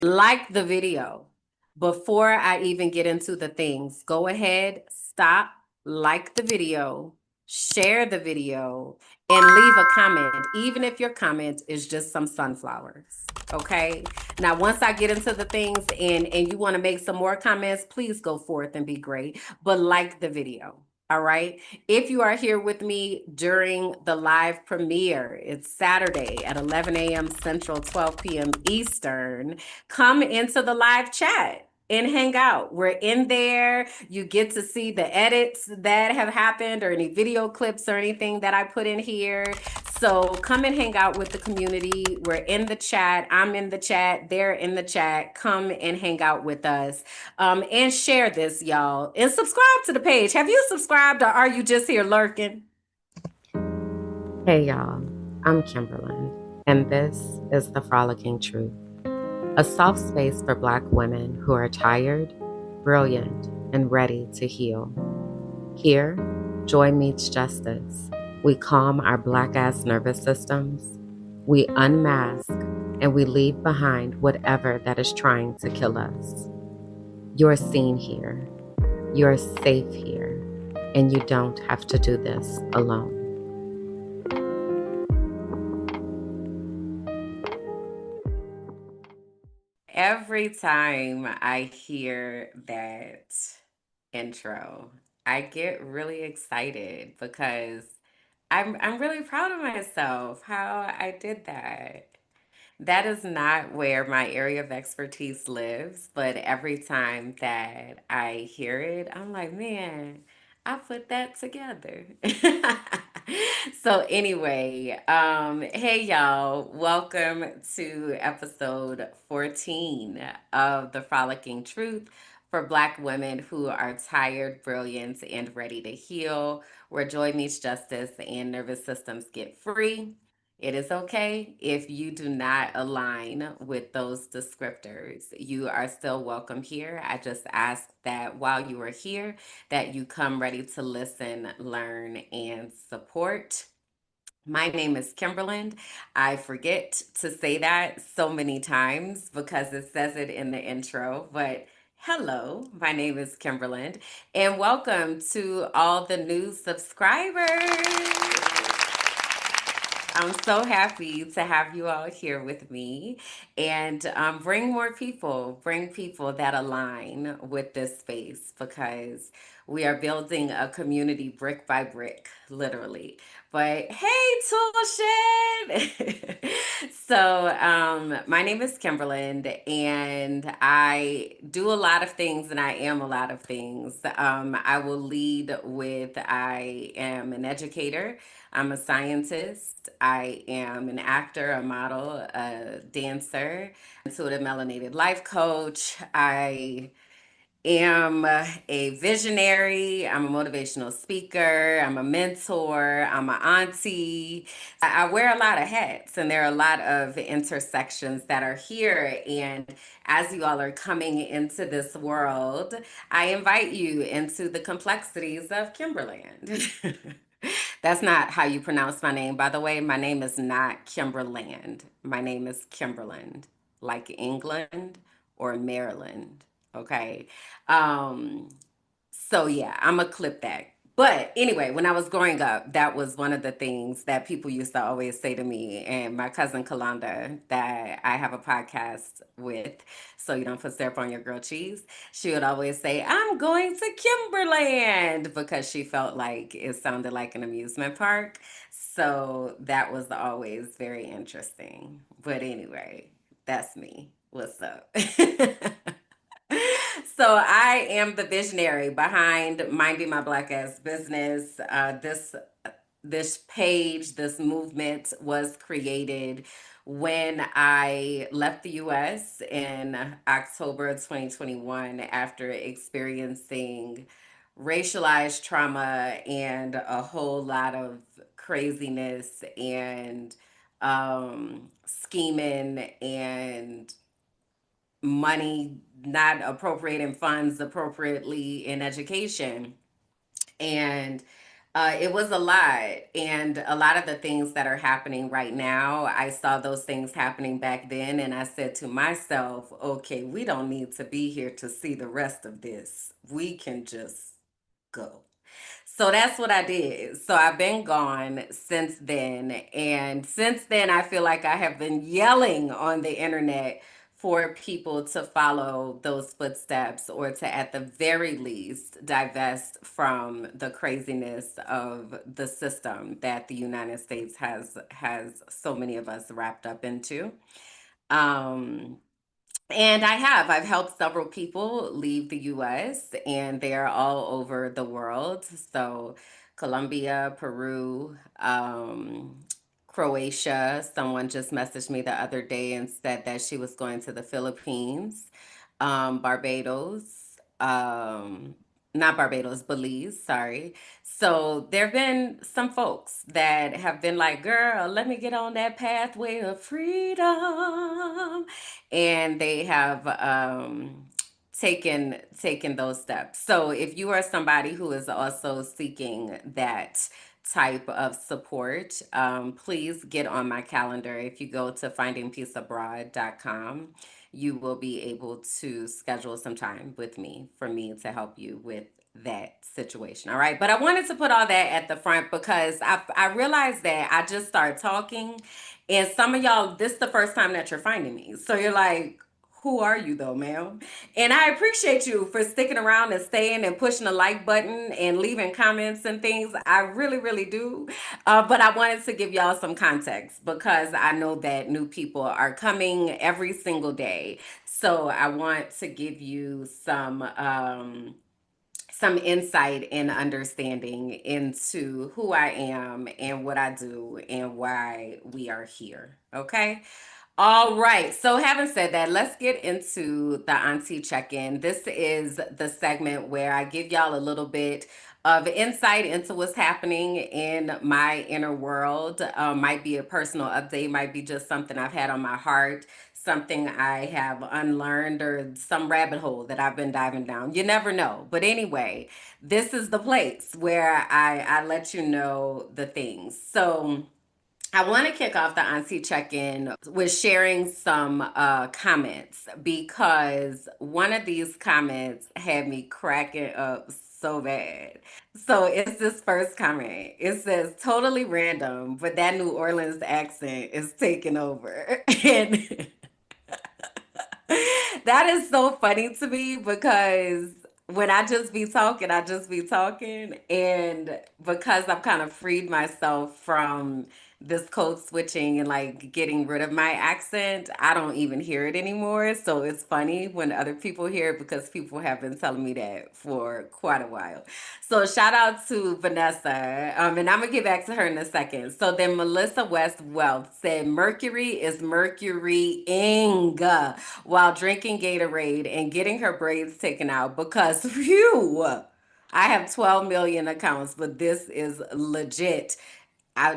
like the video. Before I even get into the things, go ahead, stop, like the video, share the video, and leave a comment, even if your comment is just some sunflowers. Okay. Now, once I get into the things and you want to make some more comments, please go forth and be great. But like the video. All right. If you are here with me during the live premiere, it's Saturday at 11 a.m. Central, 12 p.m. Eastern. Come into the live chat and hang out. We're in there. You get to see the edits that have happened or any video clips or anything that I put in here. So come and hang out with the community. We're in the chat. I'm in the chat. They're in the chat. Come and hang out with us. And share this, y'all. And subscribe to the page. Have you subscribed or are you just here lurking? Hey, y'all. I'm Kimberlyn, and this is the Frolicking Truth, a soft space for Black women who are tired, brilliant, and ready to heal. Here, joy meets justice. We calm our Black ass nervous systems, we unmask, and we leave behind whatever that is trying to kill us. You're seen here, you're safe here, and you don't have to do this alone. Every time I hear that intro, I get really excited because I'm really proud of myself how I did that. That is not where my area of expertise lives, but every time that I hear it, I'm like, man, I put that together. So anyway, hey y'all, welcome to episode 14 of the Frolicking Truth for Black women who are tired, brilliant, and ready to heal, where joy meets justice and nervous systems get free. It is okay if you do not align with those descriptors. You are still welcome here. I just ask that while you are here, that you come ready to listen, learn, and support. My name is Kimberland. I forget to say that so many times because it says it in the intro, but hello, my name is Kimberland, and welcome to all the new subscribers. I'm so happy to have you all here with me and bring people that align with this space because we are building a community brick by brick, literally. But hey, Toolshed! My name is Kimberland and I do a lot of things and I am a lot of things. I will lead with I am an educator. I'm a scientist. I am an actor, a model, a dancer, intuitive melanated life coach. I am a visionary. I'm a motivational speaker. I'm a mentor. I'm an auntie. I wear a lot of hats, and there are a lot of intersections that are here. And as you all are coming into this world, I invite you into the complexities of Kimberland. That's not how you pronounce my name, by the way. My name is not Kimberland. My name is Kimberland, like England or Maryland. Okay. Um, so yeah, I'm gonna clip that. But anyway, when I was growing up, that was one of the things that people used to always say to me and my cousin Kalanda that I have a podcast with. So you don't put syrup on your grilled cheese. She would always say, I'm going to Kimberland because she felt like it sounded like an amusement park. So that was always very interesting. But anyway, that's me. What's up? So I am the visionary behind Minding My Black Ass Business. This page, this movement was created when I left the US in October of 2021 after experiencing racialized trauma and a whole lot of craziness and scheming and money not appropriating funds appropriately in education. And It was a lot. And a lot of the things that are happening right now, I saw those things happening back then. And I said to myself, okay, we don't need to be here to see the rest of this. We can just go. So that's what I did. So I've been gone since then. And since then, I feel like I have been yelling on the internet for people to follow those footsteps or to, at the very least, divest from the craziness of the system that the United States has so many of us wrapped up into. Um, and I've helped several people leave the US and they're all over the world. So, Colombia, Peru, Croatia. Someone just messaged me the other day and said that she was going to the Philippines, Barbados, um, not Barbados, Belize, sorry. So there have been some folks that have been like, girl, let me get on that pathway of freedom, and they have taken those steps. So if you are somebody who is also seeking that type of support, please get on my calendar. If you go to findingpeaceabroad.com, you will be able to schedule some time with me for me to help you with that situation. All right. But I wanted to put all that at the front because I realized that I just started talking, and some of y'all, this is the first time that you're finding me. So you're like, who are you though, ma'am? And I appreciate you for sticking around and staying and pushing the like button and leaving comments and things. I really, really do. But I wanted to give y'all some context because I know that new people are coming every single day. So I want to give you some insight and understanding into who I am and what I do and why we are here. Okay. All right. So, having said that, let's get into the auntie check in. This is the segment where I give y'all a little bit of insight into what's happening in my inner world. Might be a personal update, might be just something I've had on my heart, something I have unlearned, or some rabbit hole that I've been diving down. You never know. But anyway, this is the place where I let you know the things. So, I want to kick off the auntie check-in with sharing some comments because one of these comments had me cracking up so bad. So it's this first comment. It says, totally random, but that New Orleans accent is taking over. And that is so funny to me because when I just be talking. And because I've kind of freed myself from this code switching and like getting rid of my accent, I don't even hear it anymore. So it's funny when other people hear it because people have been telling me that for quite a while. So shout out to Vanessa. And I'm gonna get back to her in a second. So then Melissa West Wealth said Mercury is Mercurying while drinking Gatorade and getting her braids taken out because phew, I have 12 million accounts, but this is legit.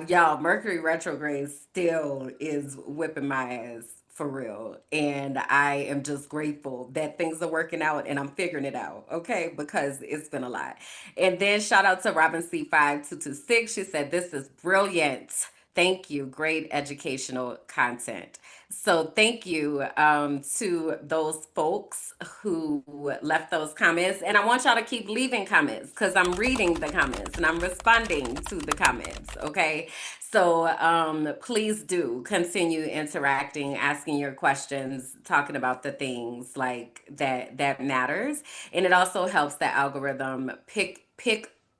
Y'all, Mercury retrograde still is whipping my ass for real. And I am just grateful that things are working out and I'm figuring it out, okay? Because it's been a lot. And then shout out to Robin C5226. She said, this is brilliant. Thank you. Great educational content. So thank you to those folks who left those comments. And I want y'all to keep leaving comments because I'm reading the comments and I'm responding to the comments. Okay. So please do continue interacting, asking your questions, talking about the things like that matters. And it also helps the algorithm pick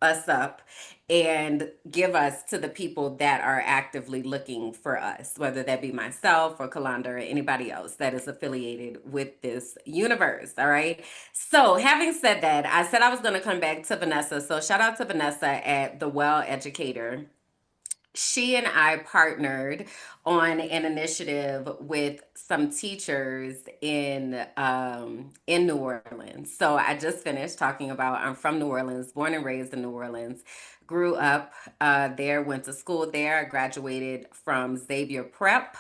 us up and give us to the people that are actively looking for us, whether that be myself or Kalanda or anybody else that is affiliated with this universe. All right. So, having said that, I said I was going to come back to Vanessa. So, shout out to Vanessa at The Well Educator. She and I partnered on an initiative with some teachers in New Orleans. So I just finished talking about I'm from New Orleans, born and raised in New Orleans, grew up there, went to school there, graduated from Xavier Prep.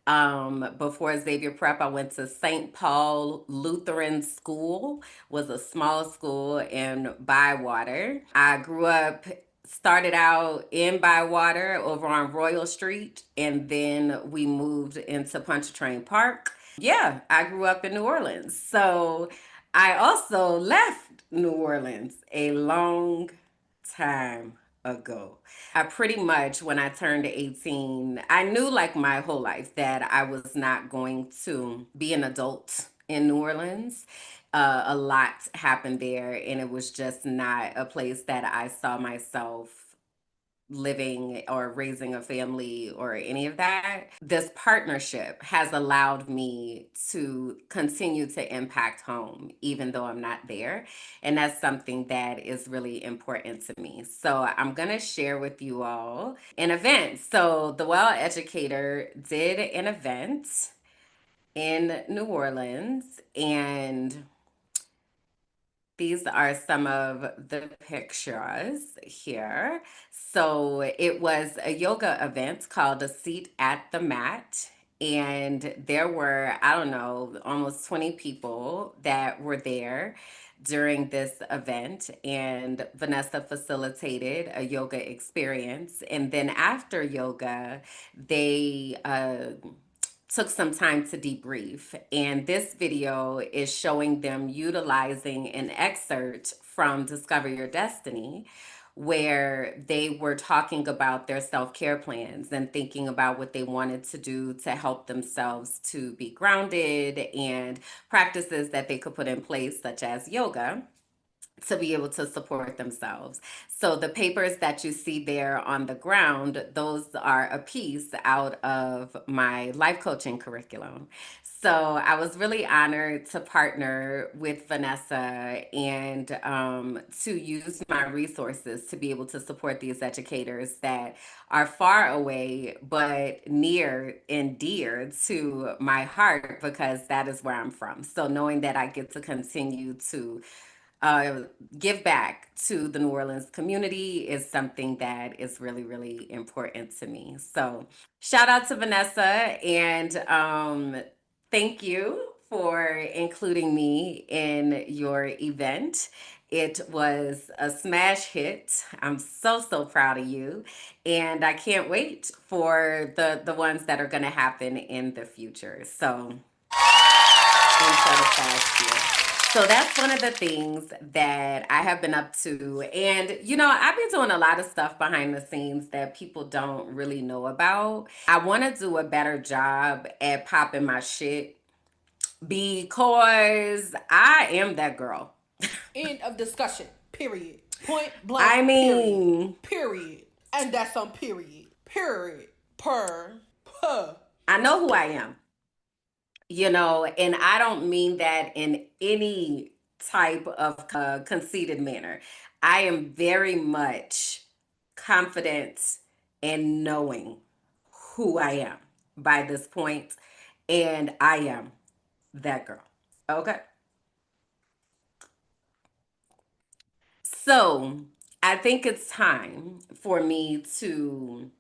Before Xavier Prep, I went to St. Paul Lutheran School, was a small school in Bywater. I grew up Started out in Bywater over on Royal Street, and then we moved into Pontchartrain Park. Yeah, I grew up in New Orleans. So I also left New Orleans a long time ago. I pretty much, when I turned 18, I knew like my whole life that I was not going to be an adult in New Orleans. A lot happened there, and it was just not a place that I saw myself living or raising a family or any of that. This partnership has allowed me to continue to impact home, even though I'm not there. And that's something that is really important to me. So I'm going to share with you all an event. So the Well Educator did an event in New Orleans, and these are some of the pictures here. So it was a yoga event called A Seat at the Mat. And there were, I don't know, almost 20 people that were there during this event. And Vanessa facilitated a yoga experience. And then after yoga, they took some time to debrief. And this video is showing them utilizing an excerpt from Discover Your Destiny, where they were talking about their self care plans and thinking about what they wanted to do to help themselves to be grounded and practices that they could put in place, such as yoga, to be able to support themselves. So the papers that you see there on the ground, those are a piece out of my life coaching curriculum. So I was really honored to partner with Vanessa and to use my resources to be able to support these educators that are far away but near and dear to my heart, because that is where I'm from. So knowing that I get to continue to uh, give back to the New Orleans community is something that is really, really important to me. So, shout out to Vanessa, and thank you for including me in your event. It was a smash hit. I'm so, so proud of you. And I can't wait for the ones that are going to happen in the future. So, instead of last year. So that's one of the things that I have been up to. And, I've been doing a lot of stuff behind the scenes that people don't really know about. I want to do a better job at popping my shit because I am that girl. End of discussion. Period. Point blank. I Period. mean, Period. And that's on period. Period. Per. Per. I know who I am. And I don't mean that in any type of conceited manner. I am very much confident in knowing who I am by this point, and I am that girl. Okay. So I think it's time for me to,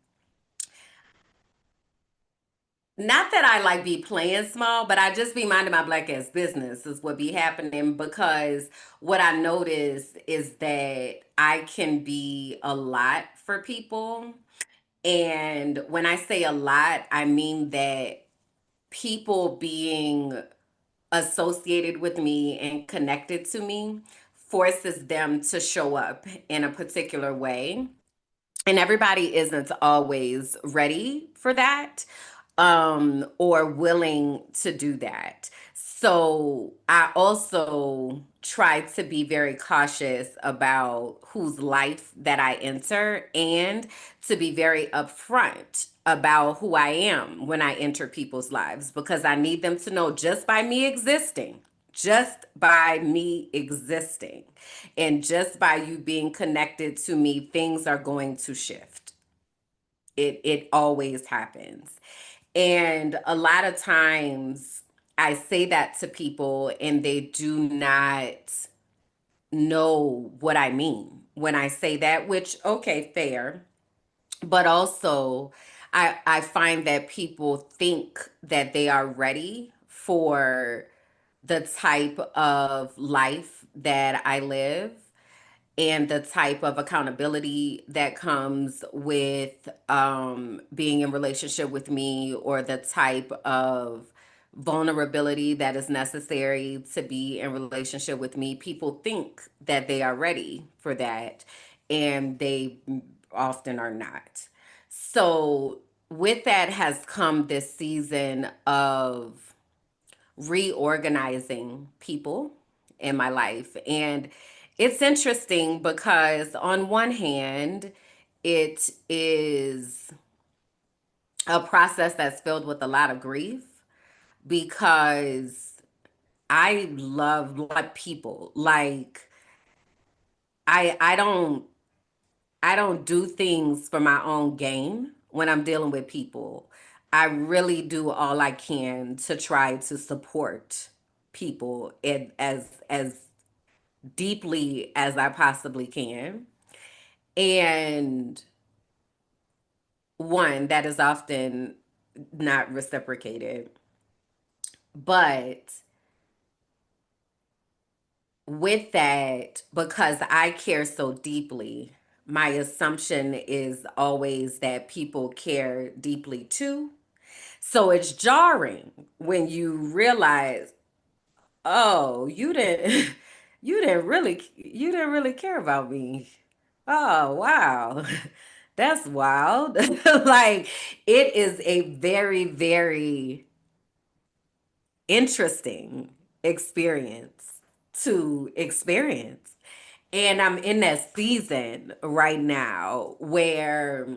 not that I like be playing small, but I just be minding my black ass business is what be happening, because what I notice is that I can be a lot for people. And when I say a lot, I mean that people being associated with me and connected to me forces them to show up in a particular way, and everybody isn't always ready for that, or willing to do that. So I also try to be very cautious about whose life that I enter, and to be very upfront about who I am when I enter people's lives, because I need them to know, just by me existing and just by you being connected to me, things are going to shift. It always happens. And a lot of times I say that to people and they do not know what I mean when I say that, which, okay, fair. But also, I find that people think that they are ready for the type of life that I live. and the type of accountability that comes with being in relationship with me, or the type of vulnerability that is necessary to be in relationship with me. People think that they are ready for that, and they often are not. So with that has come this season of reorganizing people in my life. And it's interesting because, on one hand, it is a process that's filled with a lot of grief, because I love like people. Like I don't I don't do things for my own gain when I'm dealing with people. I really do all I can to try to support people as deeply as I possibly can. And one, that is often not reciprocated. But with that, because I care so deeply, my assumption is always that people care deeply too. So it's jarring when you realize, oh, you didn't really care about me. Oh, wow. That's wild. Like, it is a very, very interesting experience to experience. And I'm in that season right now where,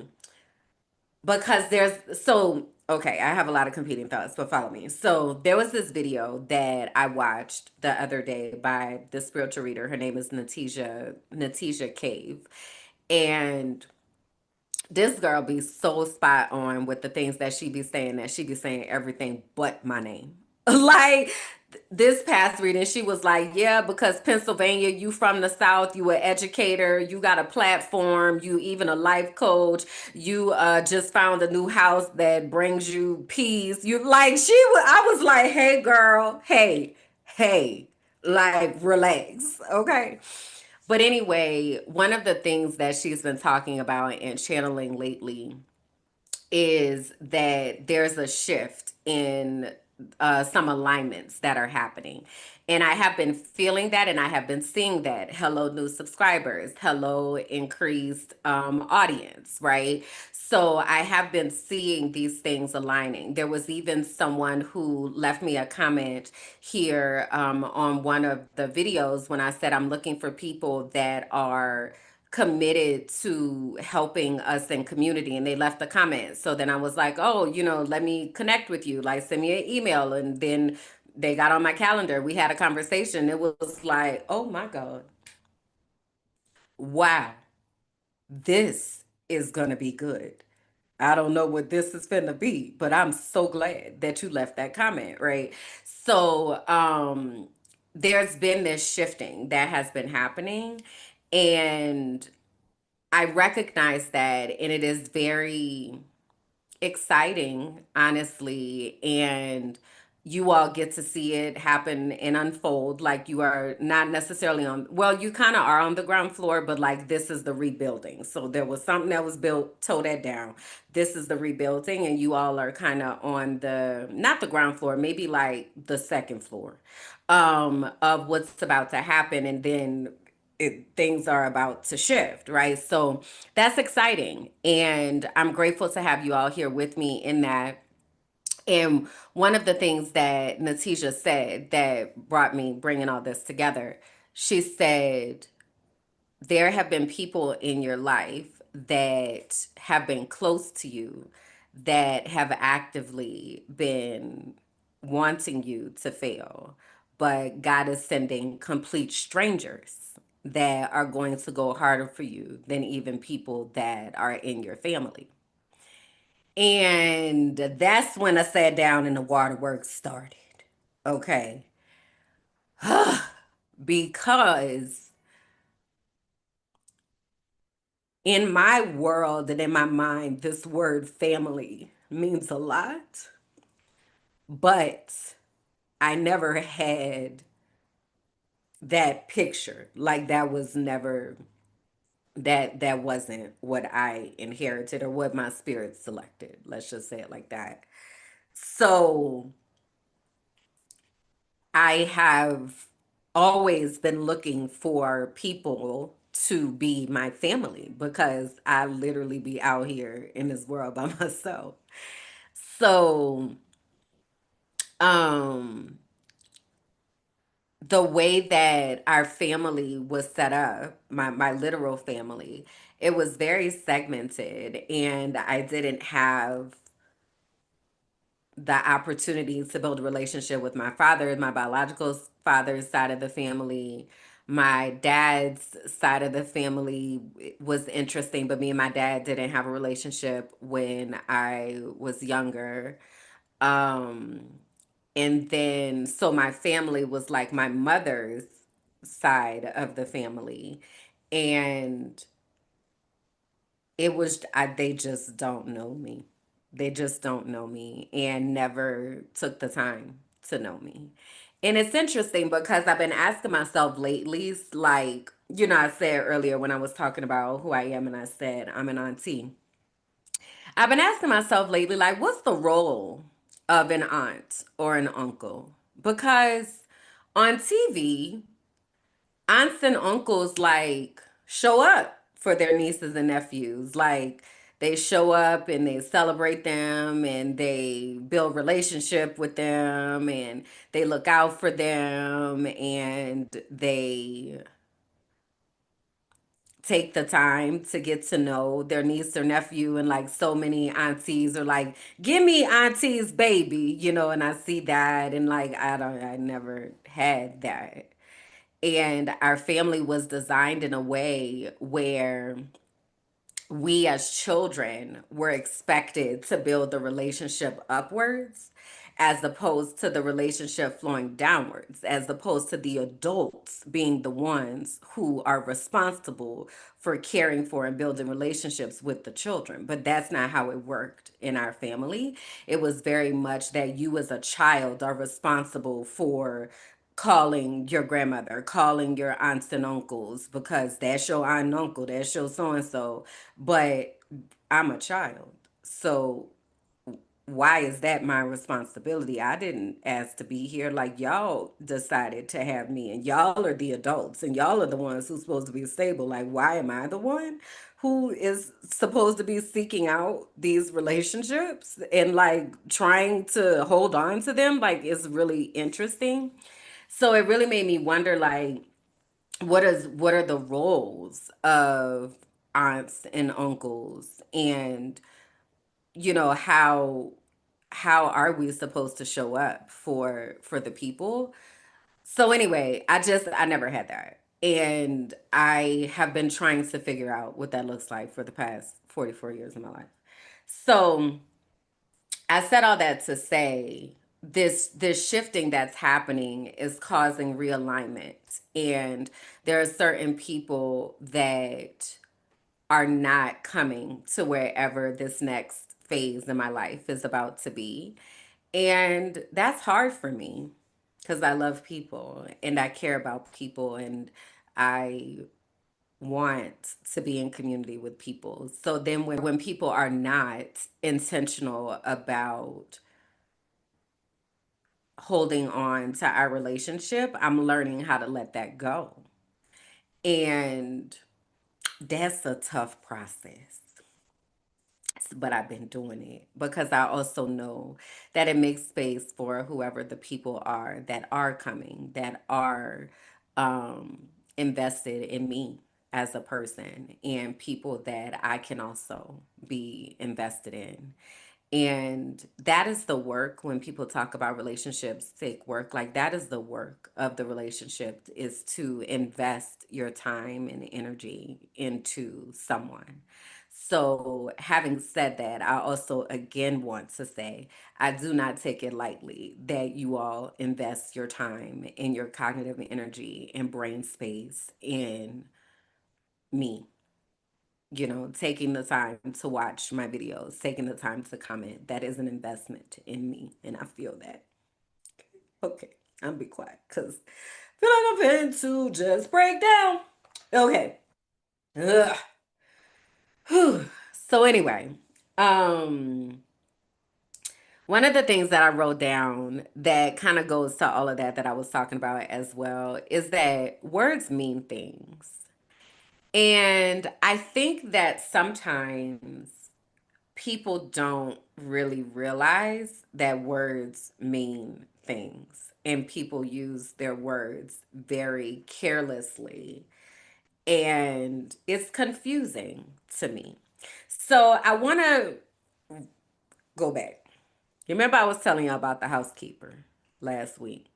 because there's so okay, I have a lot of competing thoughts, but follow me. So there was this video that I watched the other day by this spiritual reader. Her name is Natisha Cave. And this girl be so spot on with the things that she be saying, that she be saying everything but my name. Like, this past reading, she was like, yeah, because Pennsylvania, you from the South, you an educator, you got a platform, you even a life coach, you just found a new house that brings you peace. You like, I was like, hey girl, hey, like, relax, okay? But anyway, one of the things that she's been talking about and channeling lately is that there's a shift in some alignments that are happening. And I have been feeling that, and I have been seeing that. Hello, new subscribers. Hello, increased audience, right? So I have been seeing these things aligning. There was even someone who left me a comment here on one of the videos when I said I'm looking for people that are committed to helping us in community, and they left a comment. So then I was like, oh, let me connect with you, like send me an email. And then they got on my calendar, we had a conversation. It was like, oh my god, wow, this is gonna be good. I don't know what this is finna be, but I'm so glad that you left that comment, right? So there's been this shifting that has been happening, and I recognize that, and it is very exciting, honestly. And you all get to see it happen and unfold. Like, you are not necessarily on, well, you kind of are on the ground floor, but like, this is the rebuilding. So there was something that was built, toe that down. This is the rebuilding, and you all are kind of on the, not the ground floor, maybe like the second floor of what's about to happen. And then things are about to shift, right? So that's exciting. And I'm grateful to have you all here with me in that. And one of the things that Natisha said that brought me bringing all this together, she said, there have been people in your life that have been close to you, that have actively been wanting you to fail, but God is sending complete strangers that are going to go harder for you than even people that are in your family. And that's when I sat down and the waterworks started. Okay. Because in my world and in my mind, this word family means a lot, but I never had that picture. Like, that was never. That wasn't what I inherited or what my spirit selected. Let's just say it like that. So I have always been looking for people to be my family because I literally be out here in this world by myself. So, um, the way that our family was set up, my literal family, it was very segmented, and I didn't have the opportunity to build a relationship with my father, my biological father's side of the family. My dad's side of the family was interesting, but me and my dad didn't have a relationship when I was younger. Um, and then, so my family was like my mother's side of the family. And they just don't know me. They just don't know me and never took the time to know me. And it's interesting because I've been asking myself lately, like, I said earlier when I was talking about who I am and I said I'm an auntie. I've been asking myself lately, like, what's the role of an aunt or an uncle? Because on TV, aunts and uncles like show up for their nieces and nephews. Like they show up and they celebrate them and they build relationship with them and they look out for them and they take the time to get to know their niece or nephew. And like so many aunties are like, give me auntie's baby, and I see that, and like I never had that. And our family was designed in a way where we as children were expected to build the relationship upwards as opposed to the relationship flowing downwards, as opposed to the adults being the ones who are responsible for caring for and building relationships with the children. But that's not how it worked in our family. It was very much that you as a child are responsible for calling your grandmother, calling your aunts and uncles because that's your aunt and uncle, that's your so and so. But I'm a child. So why is that my responsibility? I didn't ask to be here. Like y'all decided to have me, and y'all are the adults, and y'all are the ones who's supposed to be stable. Like, why am I the one who is supposed to be seeking out these relationships and like trying to hold on to them? Like, it's really interesting. So it really made me wonder, like, what are the roles of aunts and uncles, and how are we supposed to show up for the people? So anyway, I never had that. And I have been trying to figure out what that looks like for the past 44 years of my life. So I said all that to say this shifting that's happening is causing realignment. And there are certain people that are not coming to wherever this next phase in my life is about to be. And that's hard for me because I love people and I care about people and I want to be in community with people. So then when people are not intentional about holding on to our relationship, I'm learning how to let that go. And that's a tough process. But I've been doing it because I also know that it makes space for whoever the people are that are coming, that are invested in me as a person, and people that I can also be invested in. And that is the work when people talk about relationships, take work, like that is the work of the relationship is to invest your time and energy into someone. So, having said that, I also again want to say I do not take it lightly that you all invest your time and your cognitive energy and brain space in me, taking the time to watch my videos, taking the time to comment. That is an investment in me, and I feel that. Okay, I'm be quiet because I feel like I'm going to just break down. Okay, Ugh. Whew. So anyway, um, one of the things that I wrote down that kind of goes to all of that I was talking about as well is that words mean things. And I think that sometimes people don't really realize that words mean things and people use their words very carelessly, and it's confusing to me. So I want to go back. You remember I was telling you about the housekeeper last week?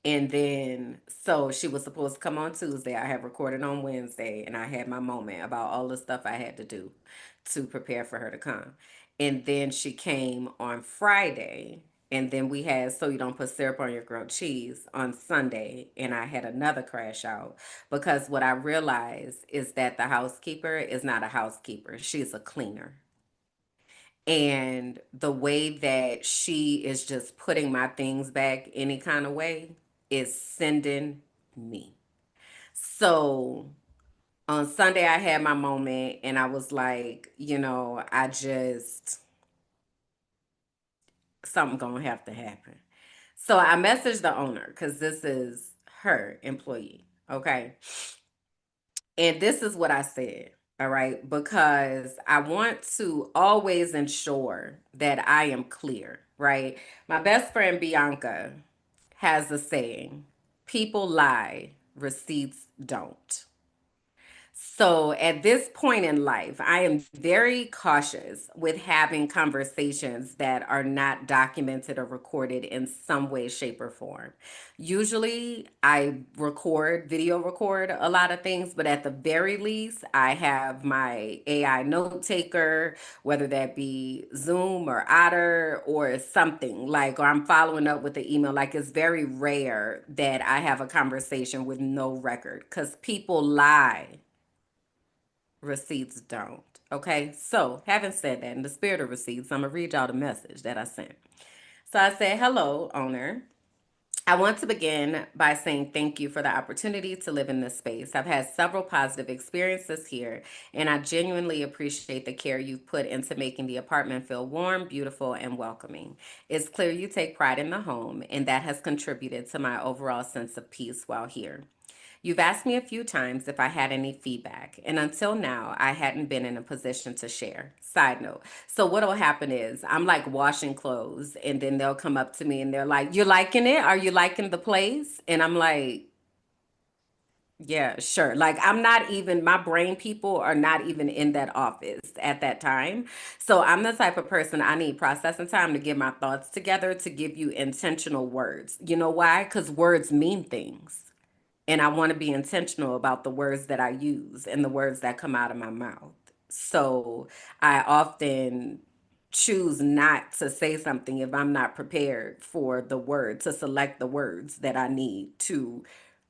And then, so she was supposed to come on Tuesday. I had recorded on Wednesday, and I had my moment about all the stuff I had to do to prepare for her to come. And then she came on Friday, and then we had So You Don't Put Syrup on Your Grilled Cheese on Sunday, and I had another crash out because what I realized is that the housekeeper is not a housekeeper, she's a cleaner. And the way that she is just putting my things back any kind of way is sending me. So on Sunday, I had my moment and I was like, something gonna have to happen. So I messaged the owner because this is her employee. Okay. And this is what I said, all right, because I want to always ensure that I am clear, right? My best friend Bianca has a saying: people lie, receipts don't. So at this point in life, I am very cautious with having conversations that are not documented or recorded in some way, shape, or form. Usually, I video record a lot of things, but at the very least, I have my AI note taker, whether that be Zoom or Otter or something like, or I'm following up with the email. Like, it's very rare that I have a conversation with no record because people lie, receipts don't. Okay, so having said that, in the spirit of receipts, I'm gonna read y'all the message that I sent. So I said, "Hello, owner. I want to begin by saying thank you for the opportunity to live in this space. I've had several positive experiences here, and I genuinely appreciate the care you've put into making the apartment feel warm, beautiful, and welcoming. It's clear you take pride in the home, and that has contributed to my overall sense of peace while here. You've asked me a few times if I had any feedback, and until now, I hadn't been in a position to share. Side note. So, what'll happen is I'm like washing clothes, and then they'll come up to me and they're like, "You're liking it? Are you liking the place?" And I'm like, "Yeah, sure." Like, I'm not even, my brain people are not even in that office at that time. So, I'm the type of person, I need processing time to get my thoughts together to give you intentional words. You know why? Because words mean things. And I want to be intentional about the words that I use and the words that come out of my mouth. So I often choose not to say something if I'm not prepared for the word, to select the words that I need to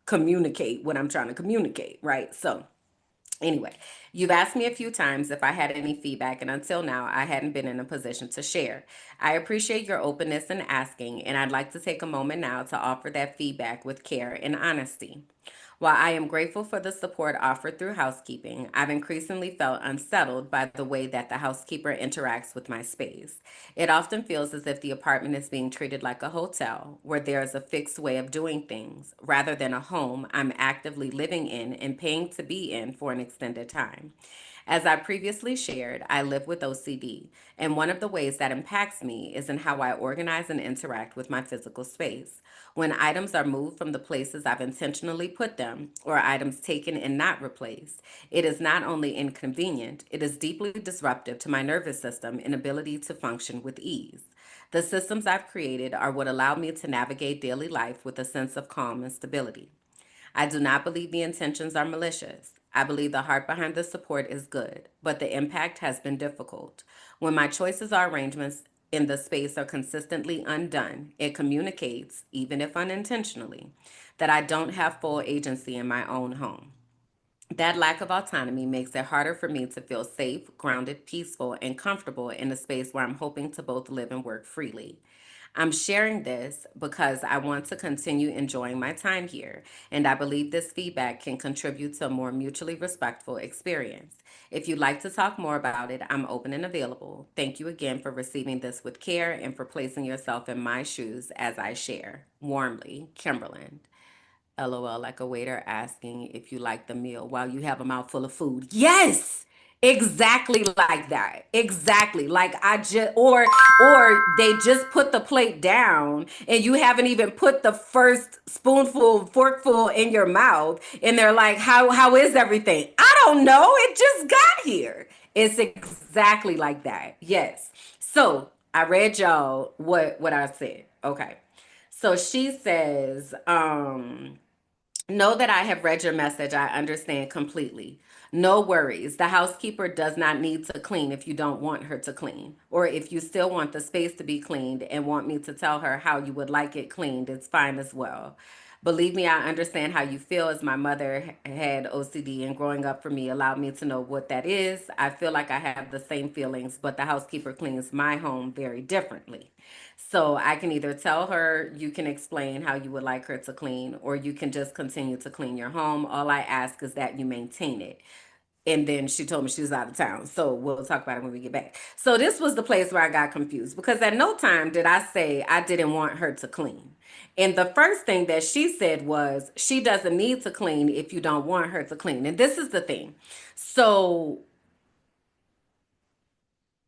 communicate what I'm trying to communicate, right? So anyway, you've asked me a few times if I had any feedback, and until now, I hadn't been in a position to share. I appreciate your openness in asking, and I'd like to take a moment now to offer that feedback with care and honesty. While I am grateful for the support offered through housekeeping, I've increasingly felt unsettled by the way that the housekeeper interacts with my space. It often feels as if the apartment is being treated like a hotel, where there is a fixed way of doing things, rather than a home I'm actively living in and paying to be in for an extended time. As I previously shared, I live with OCD, and one of the ways that impacts me is in how I organize and interact with my physical space. When items are moved from the places I've intentionally put them, or items taken and not replaced, it is not only inconvenient, it is deeply disruptive to my nervous system and ability to function with ease. The systems I've created are what allow me to navigate daily life with a sense of calm and stability. I do not believe the intentions are malicious. I believe the heart behind the support is good, but the impact has been difficult. When my choices or arrangements in the space are consistently undone, it communicates, even if unintentionally, that I don't have full agency in my own home. That lack of autonomy makes it harder for me to feel safe, grounded, peaceful, and comfortable in a space where I'm hoping to both live and work freely. I'm sharing this because I want to continue enjoying my time here, and I believe this feedback can contribute to a more mutually respectful experience. If you'd like to talk more about it, I'm open and available. Thank you again for receiving this with care and for placing yourself in my shoes as I share. Warmly, Kimberlyn. LOL, like a waiter asking if you like the meal while you have a mouthful of food. Yes, exactly like that. Exactly. Like I just or they just put the plate down and you haven't even put the first spoonful, forkful in your mouth, and they're like, "How is everything?" I don't know. It just got here. It's exactly like that. Yes. So I read y'all what I said. Okay. So she says, know that I have read your message. I understand completely. No worries. The housekeeper does not need to clean if you don't want her to clean. Or if you still want the space to be cleaned and want me to tell her how you would like it cleaned, it's fine as well. Believe me, I understand how you feel as my mother had OCD and growing up for me allowed me to know what that is. I feel like I have the same feelings, but the housekeeper cleans my home very differently. So I can either tell her you can explain how you would like her to clean, or you can just continue to clean your home. All I ask is that you maintain it. And then she told me she was out of town. So we'll talk about it when we get back. So this was the place where I got confused because at no time did I say I didn't want her to clean. And the first thing that she said was she doesn't need to clean if you don't want her to clean. And this is the thing. So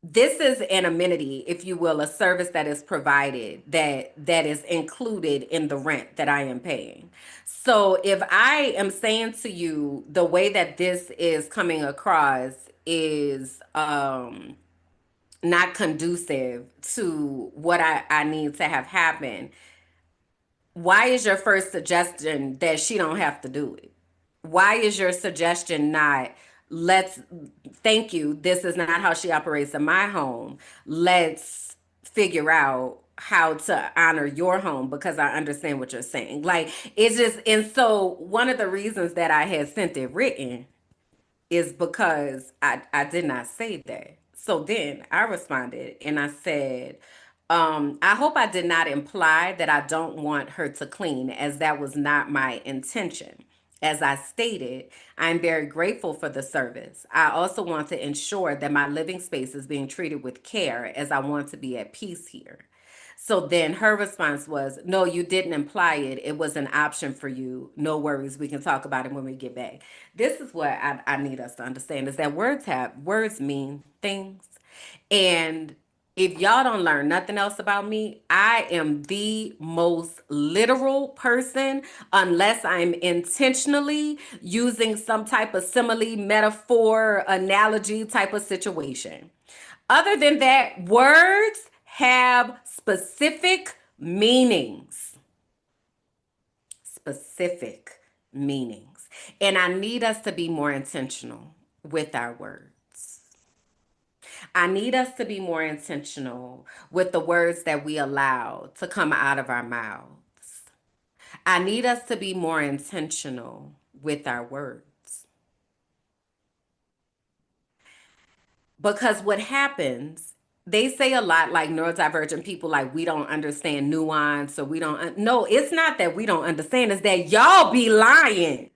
this is an amenity, if you will, a service that is provided that is included in the rent that I am paying. So if I am saying to you the way that this is coming across is not conducive to what I need to have happen, why is your first suggestion that she don't have to do it? Why is your suggestion not, let's, thank you, this is not how she operates in my home, let's figure out how to honor your home because I understand what you're saying. Like it's just, and so one of the reasons that I had sent it written is because I did not say that. So then I responded and I said, I hope I did not imply that I don't want her to clean, as that was not my intention. As I stated, I'm very grateful for the service. I also want to ensure that my living space is being treated with care, as I want to be at peace here. So then her response was, no, you didn't imply it. It was an option for you. No worries. We can talk about it when we get back. This is what I need us to understand is that words mean things. And if y'all don't learn nothing else about me, I am the most literal person unless I'm intentionally using some type of simile, metaphor, analogy type of situation. Other than that, words have specific meanings. Specific meanings. And I need us to be more intentional with our words. I need us to be more intentional with the words that we allow to come out of our mouths. I need us to be more intentional with our words. Because what happens, they say a lot like neurodivergent people, like we don't understand nuance or we don't. No, it's not that we don't understand, it's that y'all be lying.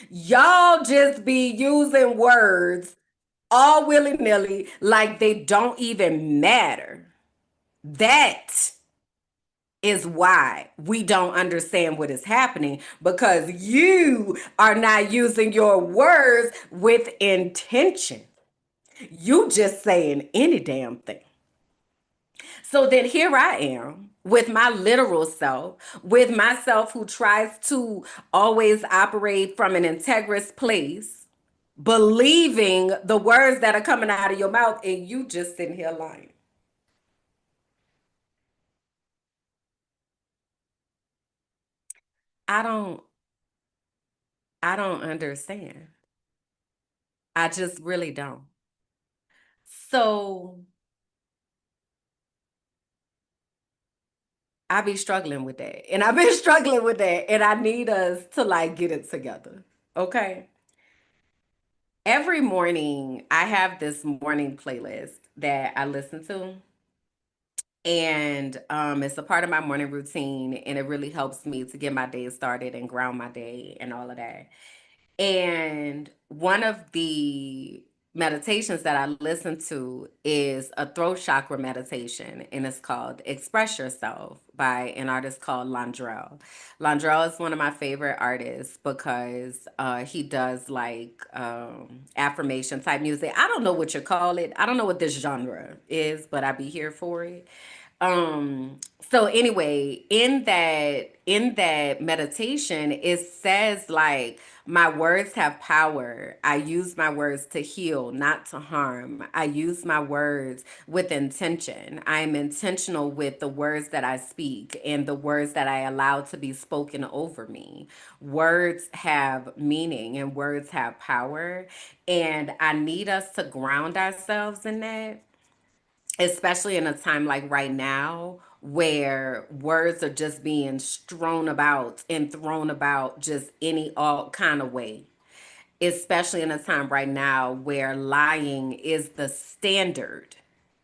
Y'all just be using words all willy nilly like they don't even matter. That is why we don't understand what is happening because you are not using your words with intention. You just saying any damn thing. So then here I am with my literal self, with myself who tries to always operate from an integrous place, believing the words that are coming out of your mouth, and you just sitting here lying. I don't I don't understand. I just really don't. So I be struggling with that. And I've been struggling with that. And I need us to like get it together. Okay. Every morning, I have this morning playlist that I listen to. And it's a part of my morning routine, and it really helps me to get my day started and ground my day and all of that. And one of the meditations that I listen to is a throat chakra meditation, and it's called Express Yourself by an artist called Landrell. Landrell is one of my favorite artists because he does like affirmation type music. I don't know what you call it. I don't know what this genre is, but I be here for it. So anyway, in that meditation, it says like my words have power. I use my words to heal, not to harm. I use my words with intention. I am intentional with the words that I speak and the words that I allow to be spoken over me. Words have meaning and words have power, and I need us to ground ourselves in that, especially in a time like right now where words are just being strewn about and thrown about just any all kind of way, especially in a time right now where lying is the standard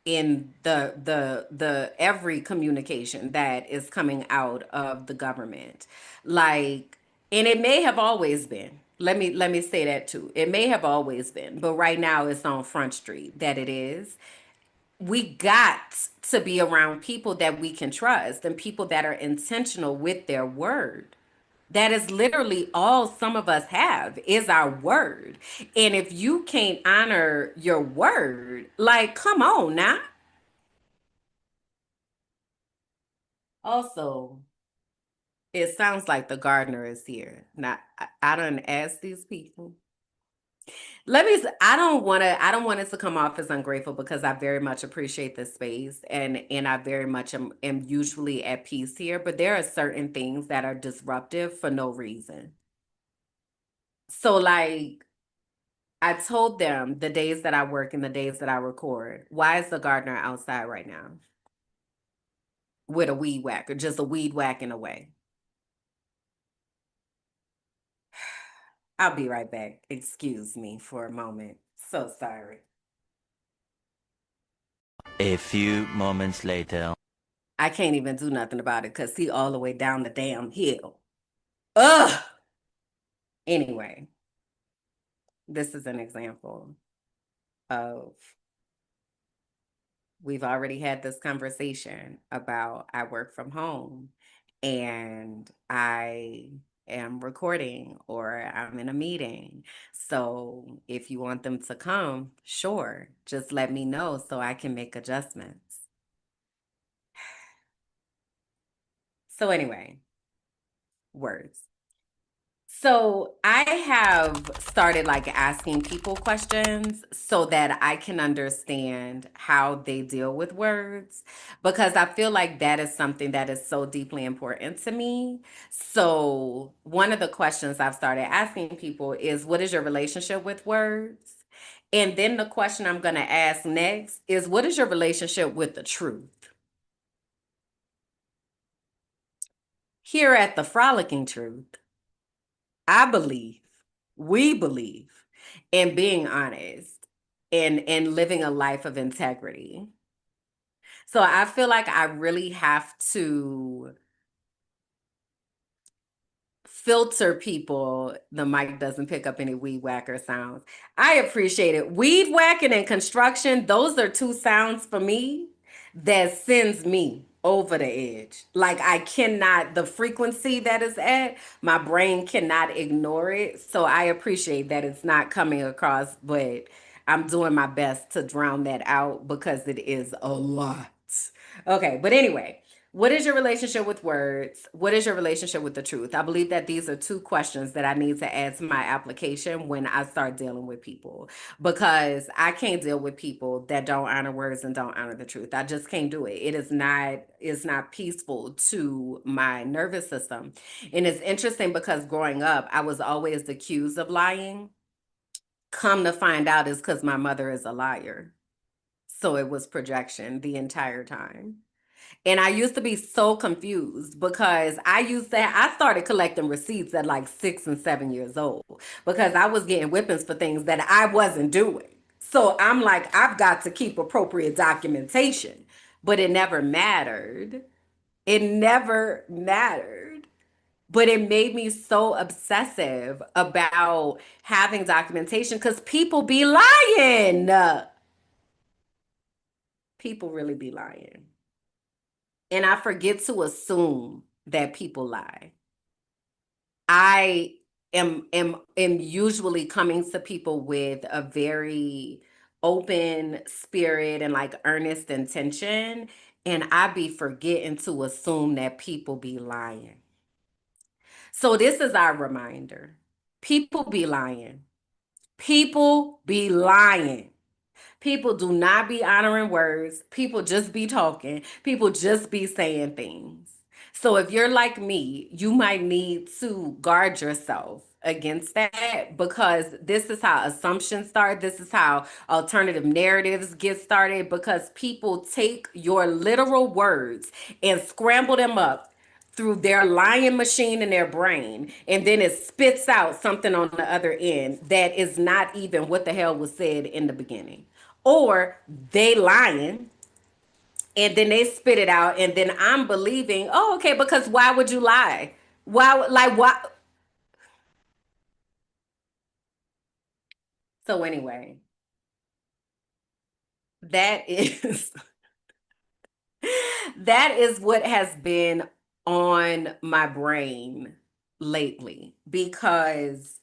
in the every communication that is coming out of the government. Like, and it may have always been, let me say that too, it may have always been, but right now it's on Front Street that it is. We got to be around people that we can trust and people that are intentional with their word. That is literally all some of us have is our word. And if you can't honor your word, like, come on now. Also, it sounds like the gardener is here. Now, I done asked these people. I don't want it to come off as ungrateful because I very much appreciate this space, and I very much am usually at peace here, but there are certain things that are disruptive for no reason. So like I told them the days that I work and the days that I record, why is the gardener outside right now with a weed whacker, just a weed whacking away? I'll be right back. Excuse me for a moment. So sorry. A few moments later. I can't even do nothing about it because he all the way down the damn hill. Ugh. Anyway, this is an example of we've already had this conversation about I work from home and I am recording or I'm in a meeting. So if you want them to come, sure, just let me know so I can make adjustments. So anyway, words. So I have started like asking people questions so that I can understand how they deal with words because I feel like that is something that is so deeply important to me. So one of the questions I've started asking people is what is your relationship with words? And then the question I'm going to ask next is what is your relationship with the truth? Here at the Frolicking Truth, I believe, we believe in being honest and living a life of integrity. So I feel like I really have to filter people. The mic doesn't pick up any weed whacker sounds. I appreciate it. Weed whacking and construction, those are two sounds for me that sends me over the edge. Like I cannot, the frequency that is at, my brain cannot ignore it. So I appreciate that it's not coming across, but I'm doing my best to drown that out because it is a lot. Okay, but anyway, what is your relationship with words? What is your relationship with the truth? I believe that these are two questions that I need to add to my application when I start dealing with people because I can't deal with people that don't honor words and don't honor the truth. I just can't do it. It's not peaceful to my nervous system. And it's interesting because growing up, I was always accused of lying. Come to find out is because my mother is a liar. So it was projection the entire time. And I used to be so confused because I started collecting receipts at like 6 and 7 years old because I was getting whippings for things that I wasn't doing. So I'm like, I've got to keep appropriate documentation. but it never mattered. It never mattered. But it made me so obsessive about having documentation because people be lying. People really be lying. And I forget to assume that people lie. I am usually coming to people with a very open spirit and like earnest intention, and I be forgetting to assume that people be lying. So this is our reminder. People be lying. People be lying. People do not be honoring words. People just be talking. People just be saying things. So if you're like me, you might need to guard yourself against that because this is how assumptions start. This is how alternative narratives get started because people take your literal words and scramble them up through their lying machine in their brain, and then it spits out something on the other end that is not even what the hell was said in the beginning. Or they lying and then they spit it out, and then I'm believing, oh, okay, because why would you lie? Why, like, why? So, anyway, that is that is what has been on my brain lately because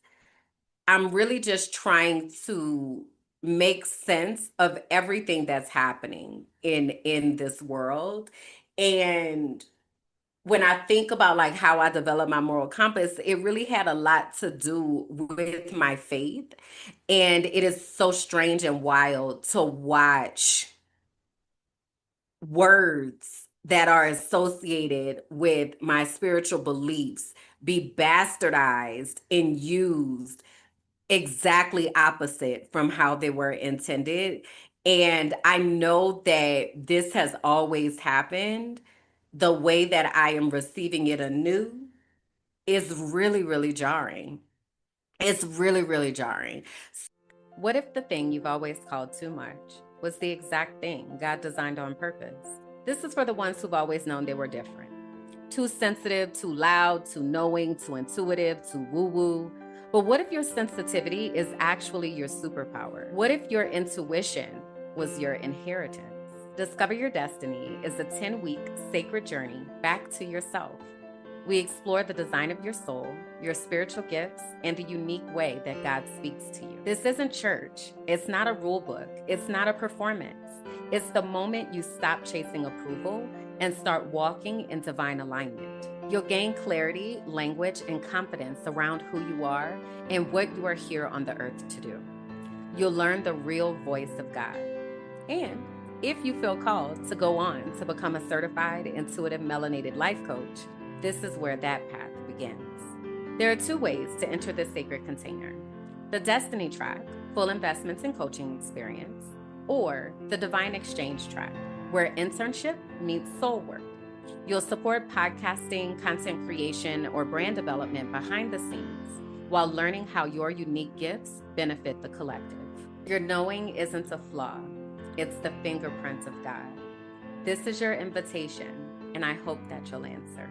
I'm really just trying to make sense of everything that's happening in this world. And when I think about like how I developed my moral compass, it really had a lot to do with my faith. And it is so strange and wild to watch words that are associated with my spiritual beliefs be bastardized and used exactly opposite from how they were intended. And I know that this has always happened. The way that I am receiving it anew is really, really jarring. It's really, really jarring. What if the thing you've always called too much was the exact thing God designed on purpose? This is for the ones who've always known they were different. Too sensitive, too loud, too knowing, too intuitive, too woo woo. But what if your sensitivity is actually your superpower? What if your intuition was your inheritance? Discover Your Destiny is a 10-week sacred journey back to yourself. We explore the design of your soul, your spiritual gifts, and the unique way that God speaks to you. This isn't church. It's not a rule book. It's not a performance. It's the moment you stop chasing approval and start walking in divine alignment. You'll gain clarity, language, and confidence around who you are and what you are here on the earth to do. You'll learn the real voice of God. And if you feel called to go on to become a certified intuitive melanated life coach, this is where that path begins. There are two ways to enter this sacred container: the Destiny track, full investments and coaching experience, or the Divine Exchange track, where internship meets soul work. You'll support podcasting, content creation, or brand development behind the scenes while learning how your unique gifts benefit the collective. Your knowing isn't a flaw, it's the fingerprint of God. This is your invitation, and I hope that you'll answer.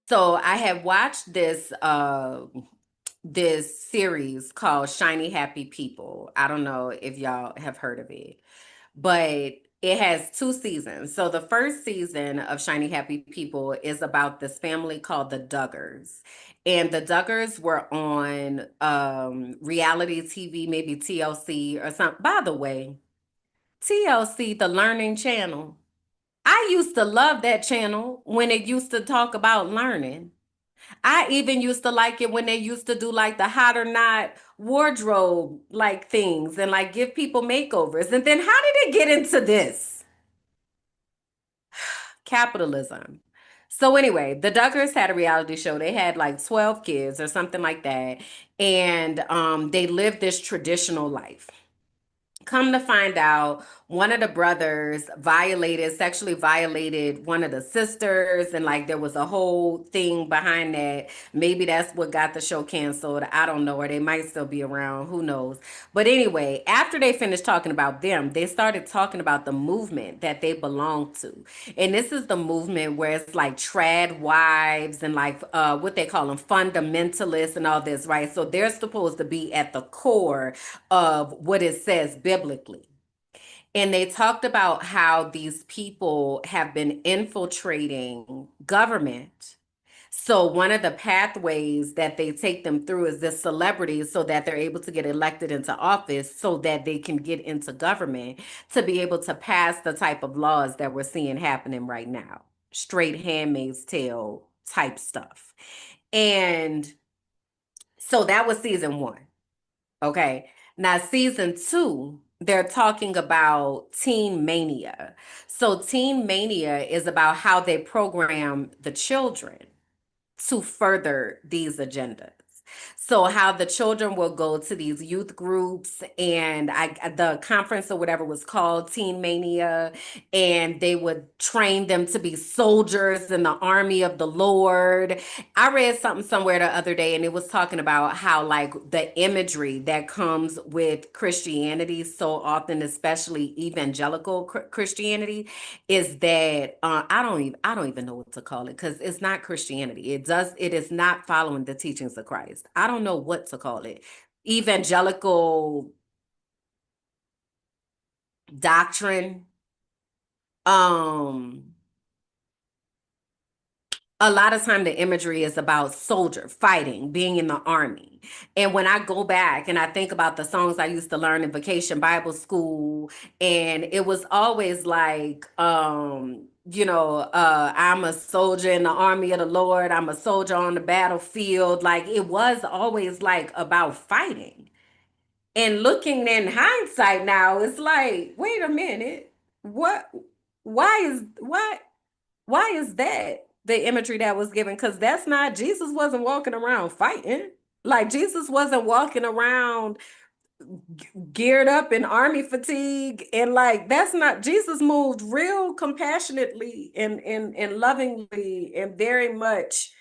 So I have watched this series called Shiny Happy People. I don't know if y'all have heard of it, but it has two seasons. So the first season of Shiny Happy People is about this family called the Duggars. And the Duggars were on reality TV, maybe TLC or something. By the way, TLC, the Learning Channel. I used to love that channel when it used to talk about learning. I even used to like it when they used to do like the hot or not wardrobe like things and like give people makeovers. And then how did it get into this? Capitalism. So anyway, the Duggars had a reality show. They had like 12 kids or something like that. And they lived this traditional life. Come to find out, one of the brothers sexually violated one of the sisters, and like there was a whole thing behind that. Maybe that's what got the show canceled. I don't know, or they might still be around. Who knows? But anyway, after they finished talking about them, they started talking about the movement that they belong to. And this is the movement where it's like trad wives and like what they call them fundamentalists and all this, right? So they're supposed to be at the core of what it says biblically. And they talked about how these people have been infiltrating government. So one of the pathways that they take them through is this celebrity so that they're able to get elected into office so that they can get into government to be able to pass the type of laws that we're seeing happening right now. Straight Handmaid's Tale type stuff. And so that was season one. Okay. Now, season two, they're talking about teen mania. So, teen mania is about how they program the children to further these agendas. So how the children will go to these youth groups and the conference or whatever was called Teen Mania, and they would train them to be soldiers in the army of the Lord. I read something somewhere the other day, and it was talking about how like the imagery that comes with Christianity so often, especially evangelical Christianity, is that I don't even know what to call it because it's not Christianity. It is not following the teachings of Christ. I don't know what to call it. Evangelical doctrine. Um a lot of time the imagery is about soldier fighting, being in the army. And when I go back and I think about the songs I used to learn in vacation Bible school, and it was always like I'm a soldier in the army of the Lord, I'm a soldier on the battlefield. Like it was always like about fighting. And looking in hindsight now, it's like, wait a minute, what why is that the imagery that was given? Because that's not, Jesus wasn't walking around fighting. Like Jesus wasn't walking around geared up in army fatigue. And like that's not, Jesus moved real compassionately and lovingly and very much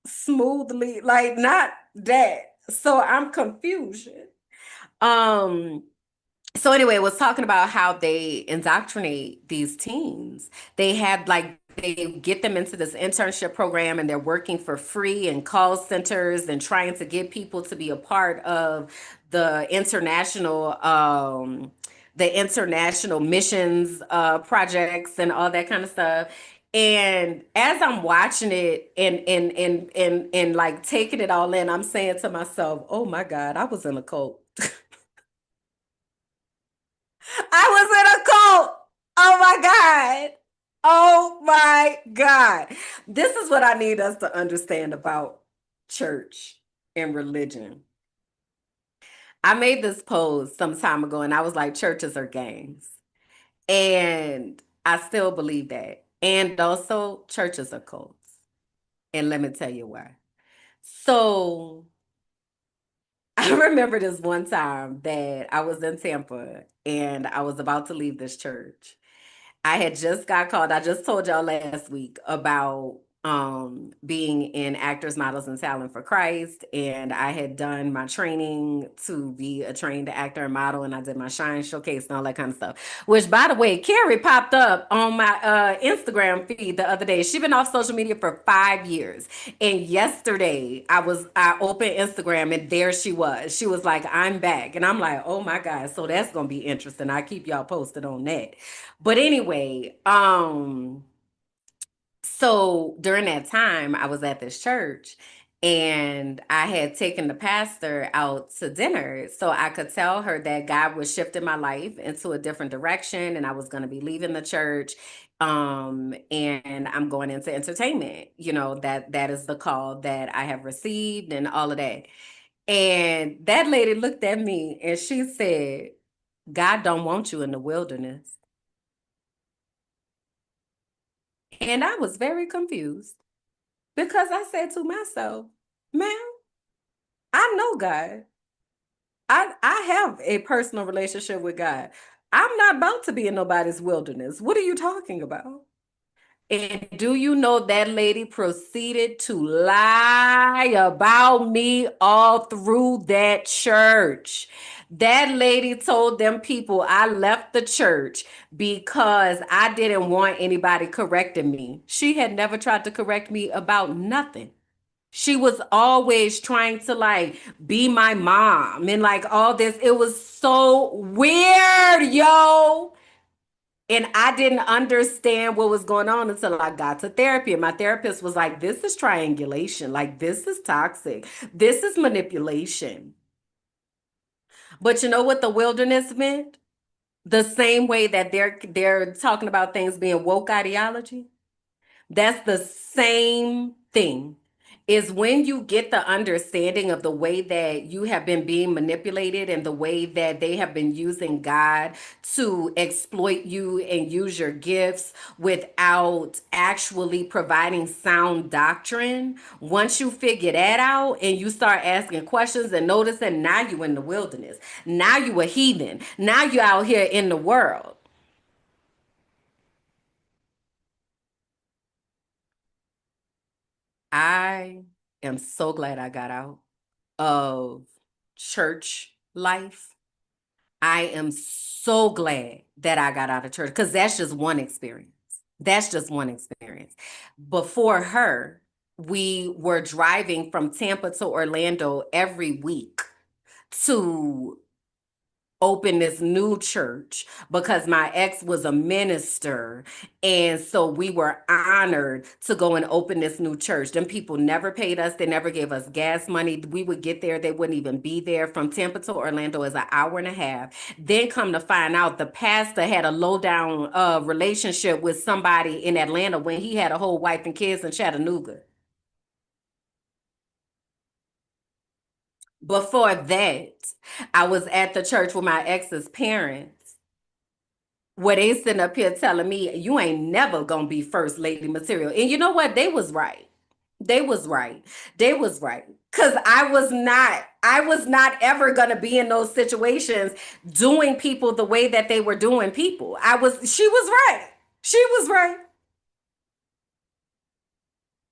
smoothly, like not that. So I'm confused. Um so anyway, it was talking about how they indoctrinate these teens. They get them into this internship program and they're working for free in call centers and trying to get people to be a part of the international missions projects and all that kind of stuff. And as I'm watching it and like taking it all in, I'm saying to myself, "Oh my God, I was in a cult." I was in a cult. Oh my God. Oh my God. This is what I need us to understand about church and religion. I made this post some time ago and I was like, churches are gangs. And I still believe that. And also, churches are cults. And let me tell you why. So I remember this one time that I was in Tampa and I was about to leave this church. I had just got called. I just told y'all last week about being in Actors, Models, and Talent for Christ. And I had done my training to be a trained actor and model, and I did my Shine Showcase and all that kind of stuff. Which, by the way, Carrie popped up on my Instagram feed the other day. She's been off social media for 5 years. And yesterday I opened Instagram and there she was. She was like, I'm back. And I'm like, oh my God. So that's gonna be interesting. I keep y'all posted on that. But anyway, so during that time, I was at this church and I had taken the pastor out to dinner so I could tell her that God was shifting my life into a different direction and I was going to be leaving the church and I'm going into entertainment. That is the call that I have received and all of that. And that lady looked at me and she said, God don't want you in the wilderness. And I was very confused because I said to myself, ma'am, I know God. I have a personal relationship with God. I'm not about to be in nobody's wilderness. What are you talking about? And do you know that lady proceeded to lie about me all through that church? That lady told them people I left the church because I didn't want anybody correcting me. She had never tried to correct me about nothing. She was always trying to like be my mom and like all this. It was so weird, yo. And I didn't understand what was going on until I got to therapy. And my therapist was like, this is triangulation. Like, this is toxic. This is manipulation. But you know what the wilderness meant? The same way that they're talking about things being woke ideology. That's the same thing. Is when you get the understanding of the way that you have been being manipulated and the way that they have been using God to exploit you and use your gifts without actually providing sound doctrine. Once you figure that out and you start asking questions and noticing, now you in the wilderness. Now you a heathen. Now you out here in the world. I am so glad I got out of church life. I am so glad that I got out of church because that's just one experience. That's just one experience. Before her, we were driving from Tampa to Orlando every week to open this new church because my ex was a minister. And so we were honored to go and open this new church. Them people never paid us, they never gave us gas money. We would get there, they wouldn't even be there. From Tampa to Orlando is an hour and a half. Then come to find out the pastor had a low down relationship with somebody in Atlanta when he had a whole wife and kids in Chattanooga. Before that, I was at the church with my ex's parents where they sitting up here telling me you ain't never gonna be first lady material. And you know what? They was right. They was right. They was right. Cause I was not ever gonna be in those situations doing people the way that they were doing people. She was right. She was right.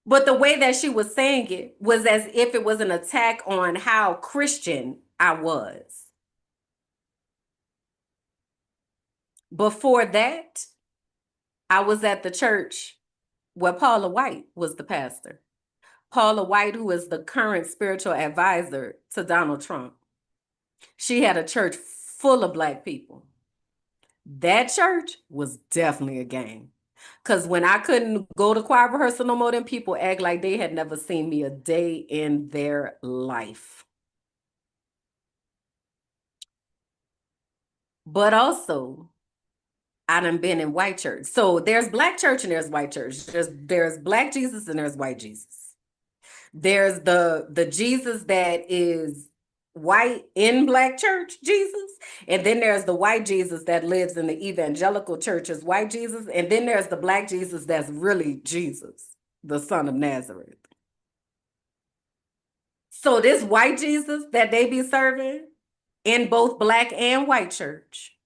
But the way that she was saying it was as if it was an attack on how Christian I was. Before that, I was at the church where Paula White was the pastor. Paula White, who is the current spiritual advisor to Donald Trump. She had a church full of black people. That church was definitely a gang. Because when I couldn't go to choir rehearsal no more, then people act like they had never seen me a day in their life. But also, I done been in white church. So there's black church and there's white church. There's black Jesus and there's white Jesus. There's the Jesus that is white in black church Jesus, and then there's the white Jesus that lives in the evangelical church as white Jesus, and then there's the black Jesus that's really Jesus, the son of Nazareth. So this white Jesus that they be serving in both black and white church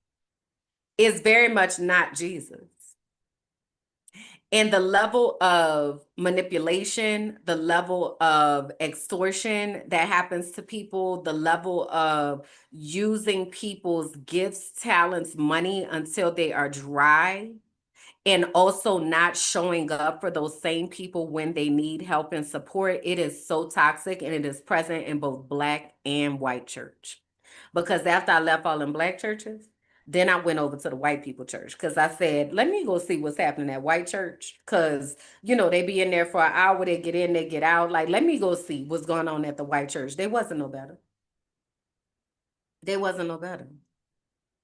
is very much not Jesus. And the level of manipulation, the level of extortion that happens to people, the level of using people's gifts, talents, money until they are dry, and also not showing up for those same people when they need help and support, it is so toxic and it is present in both black and white church. Because after I left all in black churches, then I went over to the white people church because I said, let me go see what's happening at white church. Because, they be in there for an hour, they get in, they get out. Like, let me go see what's going on at the white church. They wasn't no better. They wasn't no better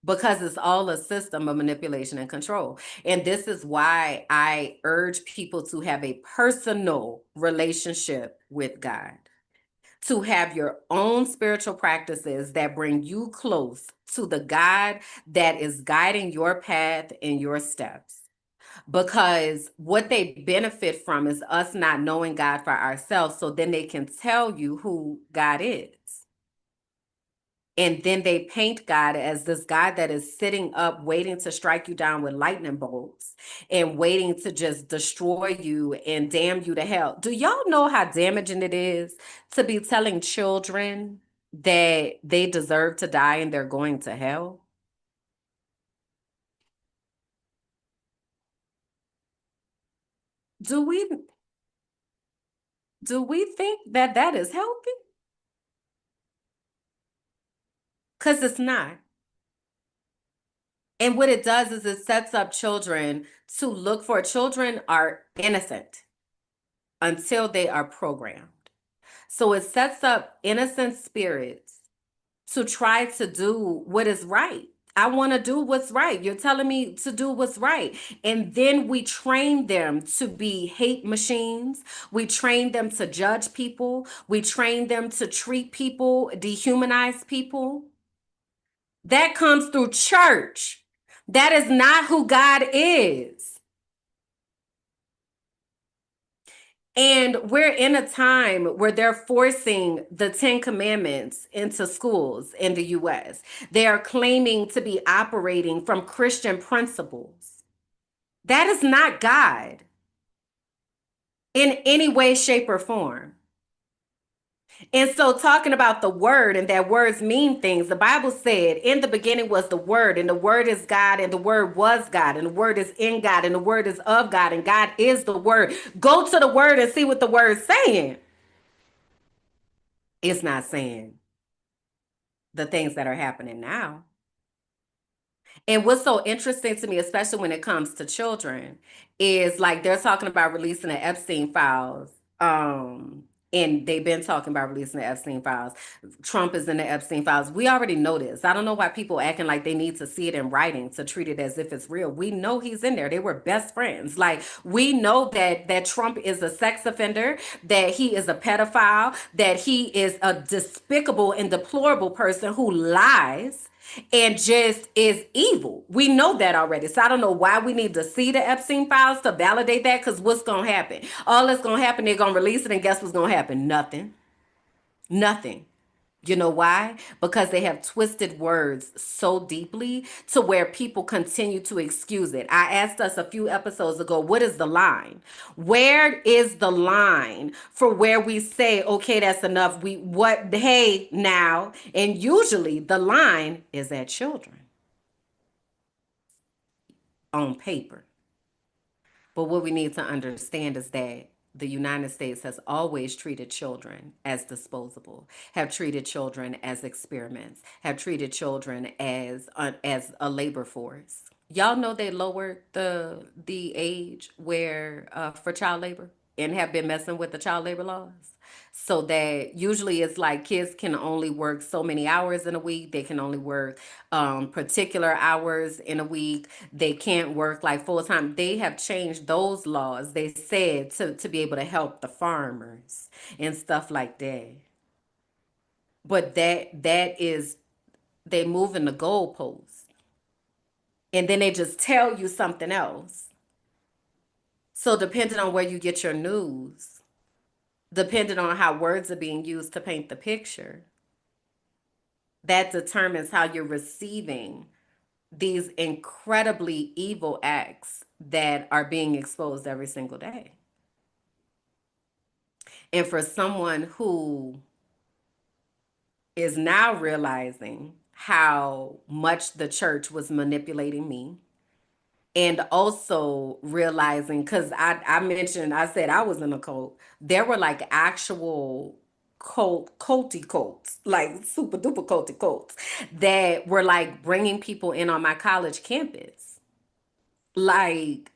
because it's all a system of manipulation and control. And this is why I urge people to have a personal relationship with God, to have your own spiritual practices that bring you close to the God that is guiding your path and your steps. Because what they benefit from is us not knowing God for ourselves, so then they can tell you who God is. And then they paint God as this God that is sitting up waiting to strike you down with lightning bolts and waiting to just destroy you and damn you to hell. Do y'all know how damaging it is to be telling children that they deserve to die and they're going to hell? Do we do we think that that is healthy? Cuz it's not. And what it does is it sets up children to look for children are innocent until they are programmed. So it sets up innocent spirits to try to do what is right. I want to do what's right. You're telling me to do what's right. And then we train them to be hate machines. We train them to judge people. We train them to treat people, dehumanize people. That comes through church. That is not who God is. And we're in a time where they're forcing the Ten Commandments into schools in the US. They are claiming to be operating from Christian principles. That is not God in any way, shape, or form. And so, talking about the word and that words mean things, the Bible said, in the beginning was the word, and the word is God, and the word was God, and the word is in God, and the word is of God, and God is the word. Go to the word and see what the word's saying. It's not saying the things that are happening now. And what's so interesting to me, especially when it comes to children, is like they're talking about releasing the Epstein files. And they've been talking about releasing the Epstein files. Trump is in the Epstein files. We already know this. I don't know why people acting like they need to see it in writing to treat it as if it's real. We know he's in there. They were best friends. Like we know that Trump is a sex offender, that he is a pedophile, that he is a despicable and deplorable person who lies and just is evil. We know that already. So I don't know why we need to see the Epstein files to validate that, because what's going to happen? All that's going to happen, they're going to release it, and guess what's going to happen? Nothing. Nothing. You know why? Because they have twisted words so deeply to where people continue to excuse it. I asked us a few episodes ago, what is the line? Where is the line for where we say, okay, that's enough? Hey, now. And usually the line is at children on paper. But what we need to understand is that the United States has always treated children as disposable, have treated children as experiments, have treated children as a labor force. Y'all know they lowered the age where for child labor and have been messing with the child labor laws. So that usually it's like kids can only work so many hours in a week. They can only work particular hours in a week. They can't work like full time. They have changed those laws, they said, to be able to help the farmers and stuff like that. But that is they moving the goalposts. And then they just tell you something else. So depending on where you get your news, depending on how words are being used to paint the picture, that determines how you're receiving these incredibly evil acts that are being exposed every single day. And for someone who is now realizing how much the church was manipulating me, and also realizing, because I mentioned, I said I was in a cult, there were like actual culty cults, like super duper culty cults that were like bringing people in on my college campus. Like,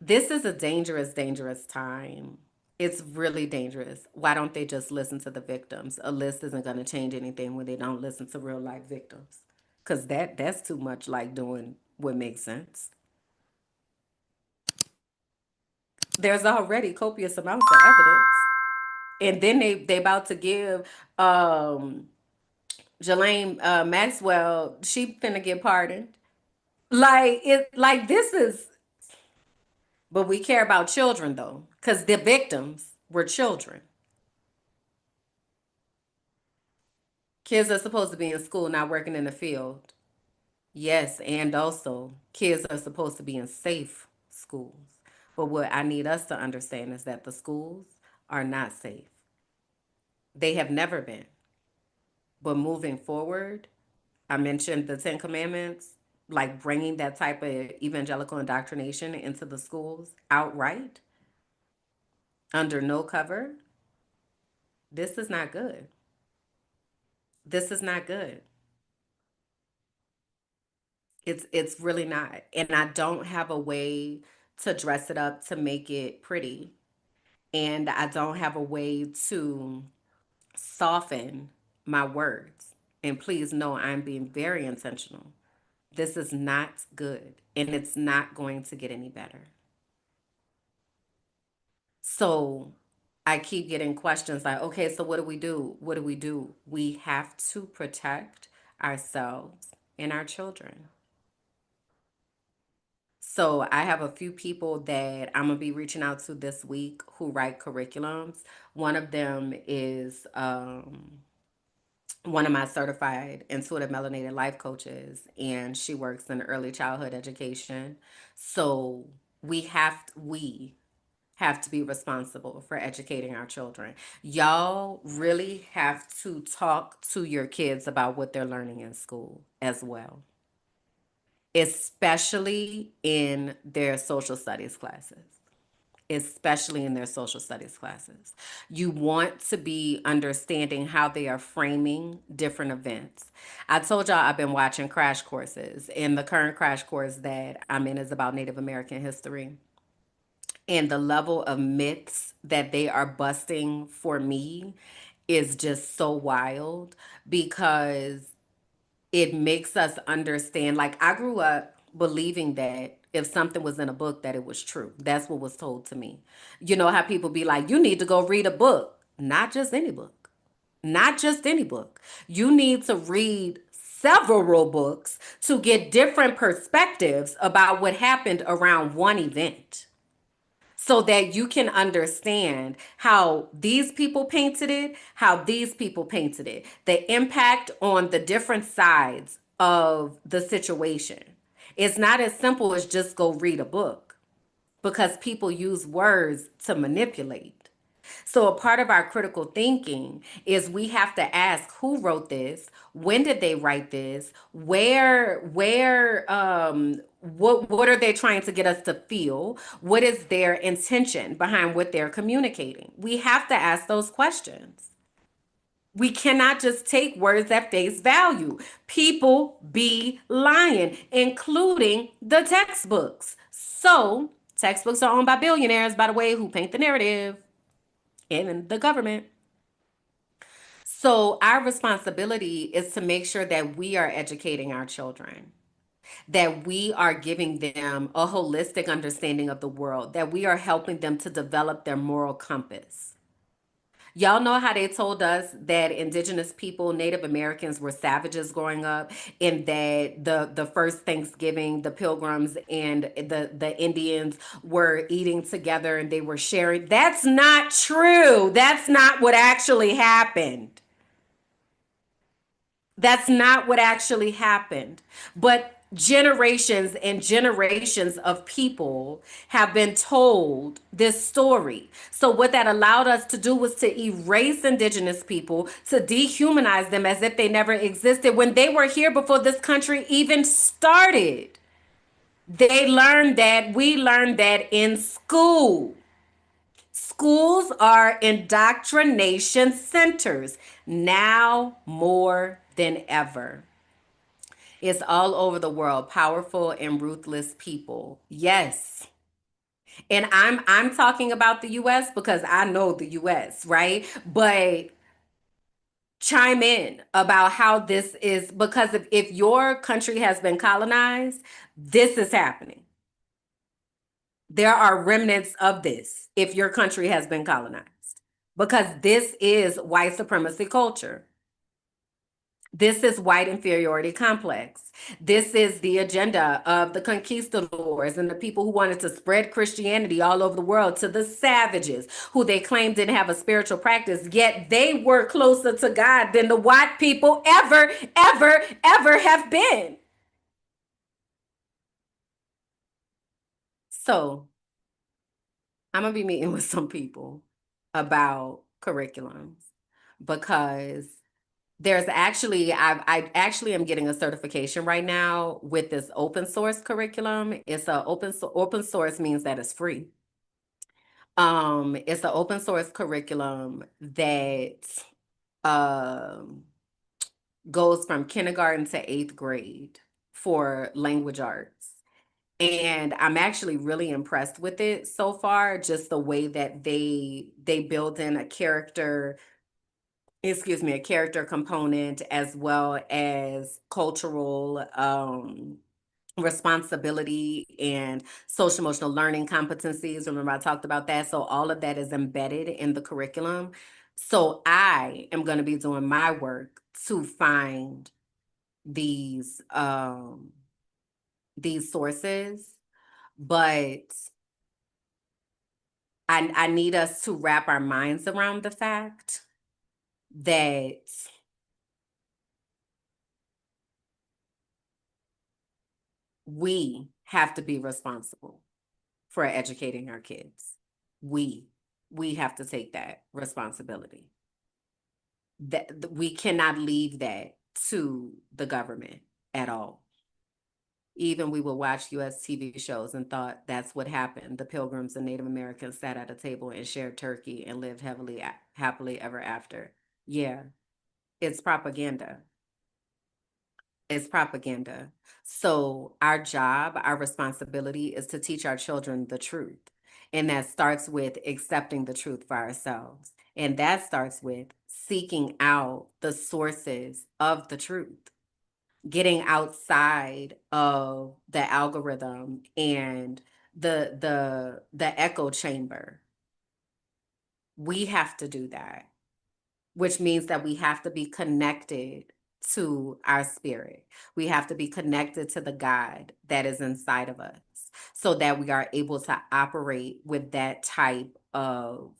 this is a dangerous, dangerous time. It's really dangerous. Why don't they just listen to the victims? A list isn't going to change anything when they don't listen to real life victims. Cause that's too much like doing what makes sense. There's already copious amounts of evidence. And then they about to give Jelaine Maxwell, she finna get pardoned. Like this is, but we care about children though, because the victims were children. Kids are supposed to be in school, not working in the field. Yes, and also kids are supposed to be in safe schools. But what I need us to understand is that the schools are not safe. They have never been. But moving forward, I mentioned the Ten Commandments, like bringing that type of evangelical indoctrination into the schools outright, under no cover. This is not good. This is not good. It's really not. And I don't have a way to dress it up to make it pretty. And I don't have a way to soften my words. And please know I'm being very intentional. This is not good, and it's not going to get any better. So I keep getting questions like, okay, so what do we do? What do we do? We have to protect ourselves and our children. So I have a few people that I'm gonna be reaching out to this week who write curriculums. One of them is one of my certified intuitive melanated life coaches, and she works in early childhood education. So we have to be responsible for educating our children. Y'all really have to talk to your kids about what they're learning in school as well, especially in their social studies classes. Especially in their social studies classes. You want to be understanding how they are framing different events. I told y'all I've been watching crash courses, and the current crash course that I'm in is about Native American history. And the level of myths that they are busting for me is just so wild because it makes us understand. Like, I grew up believing that if something was in a book, that it was true. That's what was told to me. You know how people be like, you need to go read a book. Not just any book. Not just any book. You need to read several books to get different perspectives about what happened around one event, so that you can understand how these people painted it, how these people painted it, the impact on the different sides of the situation. It's not as simple as just go read a book, because people use words to manipulate. So, a part of our critical thinking is we have to ask who wrote this, when did they write this, what are they trying to get us to feel, what is their intention behind what they're communicating. We have to ask those questions. We cannot just take words at face value. People be lying, including the textbooks. So, textbooks are owned by billionaires, by the way, who paint the narrative, and the government. So, our responsibility is to make sure that we are educating our children, that we are giving them a holistic understanding of the world, that we are helping them to develop their moral compass. Y'all know how they told us that indigenous people, Native Americans, were savages growing up, and that the first Thanksgiving, the Pilgrims and the Indians were eating together and they were sharing. That's not true. That's not what actually happened. That's not what actually happened. But generations and generations of people have been told this story. So, what that allowed us to do was to erase indigenous people, to dehumanize them as if they never existed when they were here before this country even started. We learned that in school. Schools are indoctrination centers now more than ever. It's all over the world. Powerful and ruthless people. Yes. And I'm talking about the US because I know the US, right? But chime in about how this is, because if your country has been colonized, this is happening. There are remnants of this if your country has been colonized, because this is white supremacy culture. This is white inferiority complex. This is the agenda of the conquistadors and the people who wanted to spread Christianity all over the world to the savages who they claimed didn't have a spiritual practice, yet they were closer to God than the white people ever have been. So I'm going to be meeting with some people about curriculums because there's actually I actually am getting a certification right now with this open source curriculum. It's a open source means that it's free. It's an open source curriculum that um goes from kindergarten to eighth grade for language arts. And I'm actually really impressed with it so far, just the way that they build in a character, excuse me, a character component as well as cultural responsibility and social emotional learning competencies. Remember, I talked about that. So all of that is embedded in the curriculum. So I am going to be doing my work to find these these sources, but I need us to wrap our minds around the fact that we have to be responsible for educating our kids. We we have to take that responsibility. That we cannot leave that to the government at all. Even we would watch US TV shows and thought that's what happened. The Pilgrims and Native Americans sat at a table and shared turkey and lived happily ever after. Yeah, it's propaganda. It's propaganda. So our job, our responsibility is to teach our children the truth. And that starts with accepting the truth for ourselves. And that starts with seeking out the sources of the truth, getting outside of the algorithm and the echo chamber. We have to do that, which means that we have to be connected to our spirit. We have to be connected to the God that is inside of us so that we are able to operate with that type of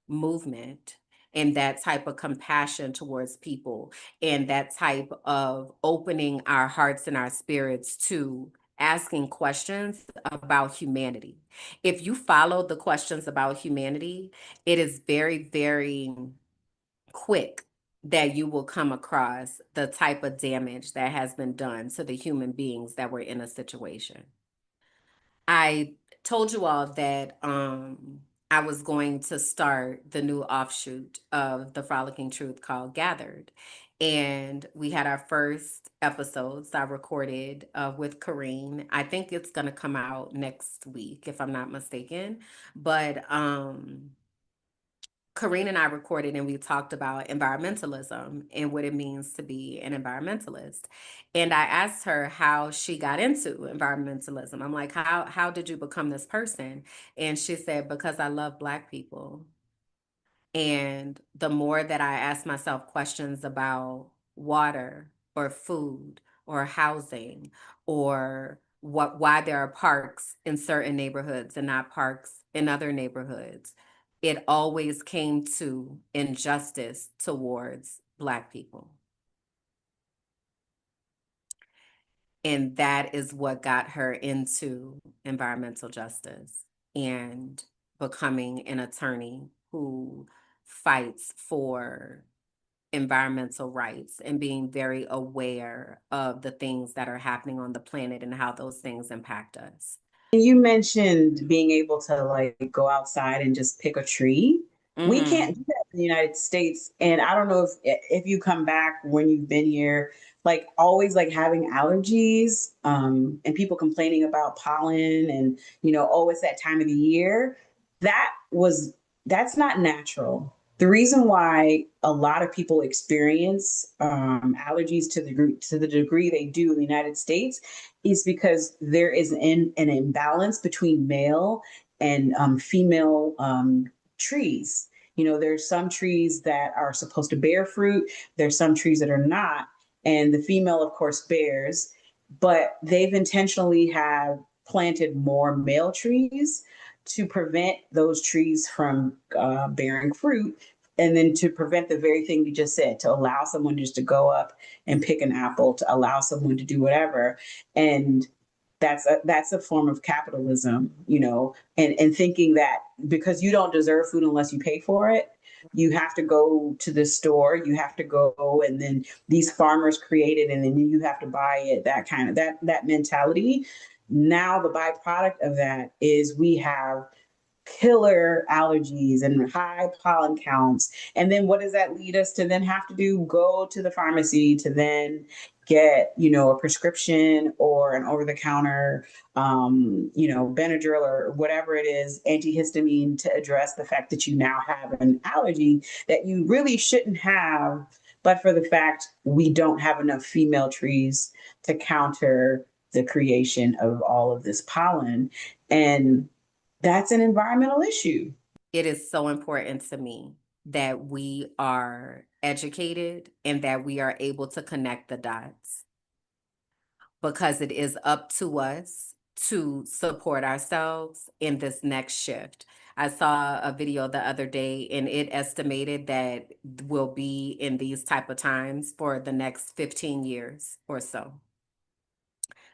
movement and that type of compassion towards people and that type of opening our hearts and our spirits to asking questions about humanity. If you follow the questions about humanity, it is very quick that you will come across the type of damage that has been done to the human beings that were in a situation. I told you all that I was going to start the new offshoot of the Frolicking Truth called Gathered. And we had our first episodes I recorded with Kareen. I think it's going to come out next week, if I'm not mistaken. But Kareen and I recorded and we talked about environmentalism and what it means to be an environmentalist. And I asked her how she got into environmentalism. I'm like, how did you become this person? And she said, because I love Black people. And the more that I ask myself questions about water or food or housing or why there are parks in certain neighborhoods and not parks in other neighborhoods, it always came to injustice towards Black people. And that is what got her into environmental justice and becoming an attorney who fights for environmental rights and being very aware of the things that are happening on the planet and how those things impact us. You mentioned being able to like go outside and just pick a tree. We can't Mm-hmm. do that in the United States. And I don't know if you come back when you've been here, like always like having allergies, and people complaining about pollen and oh, it's that time of the year. That was that's not natural. The reason why a lot of people experience allergies to the degree they do in the United States is because there is an imbalance between male and female trees. There's some trees that are supposed to bear fruit. There's some trees that are not. and the female, of course, bears. But they've intentionally have planted more male trees to prevent those trees from bearing fruit, and then to prevent the very thing you just said, to allow someone just to go up and pick an apple, to allow someone to do whatever. And that's a form of capitalism, and thinking that because you don't deserve food unless you pay for it, you have to go to the store, you have to go, and then these farmers create it, and then you have to buy it. That kind of that mentality. Now the byproduct of that is we have killer allergies and high pollen counts. And then what does that lead us to then have to do? Go to the pharmacy to then get, a prescription or an over the counter, Benadryl or whatever it is, antihistamine, to address the fact that you now have an allergy that you really shouldn't have, but for the fact we don't have enough female trees to counter the creation of all of this pollen. And that's an environmental issue. It is so important to me that we are educated and that we are able to connect the dots, because it is up to us to support ourselves in this next shift. I saw a video the other day and it estimated that we'll be in these type of times for the next 15 years or so.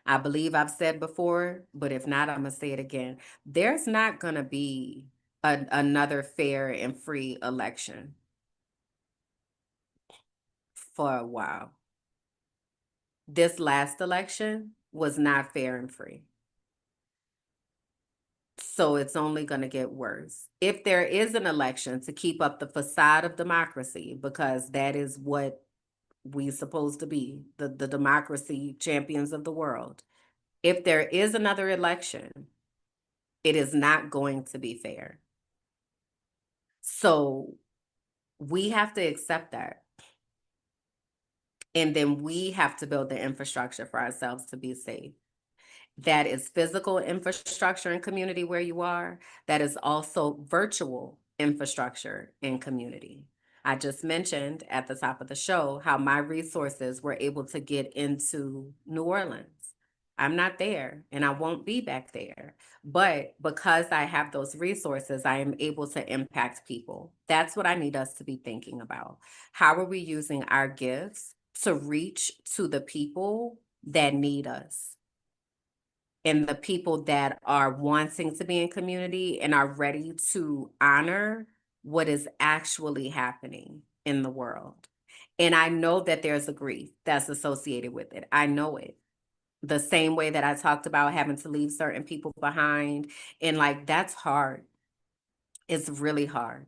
I believe I've said before, but if not, I'm going to say it again. There's not going to be another fair and free election for a while. This last election was not fair and free. So it's only going to get worse. If there is an election to keep up the facade of democracy, because that is what we're supposed to be, the democracy champions of the world. If there is another election, it is not going to be fair. So we have to accept that. And then we have to build the infrastructure for ourselves to be safe. That is physical infrastructure and community where you are. That is also virtual infrastructure and community. I just mentioned at the top of the show how my resources were able to get into New Orleans. I'm not there and I won't be back there. But because I have those resources, I am able to impact people. That's what I need us to be thinking about. How are we using our gifts to reach to the people that need us? And the people that are wanting to be in community and are ready to honor what is actually happening in the world. And I know that there's a grief that's associated with it. I know it. The same way that I talked about having to leave certain people behind. And that's hard. It's really hard.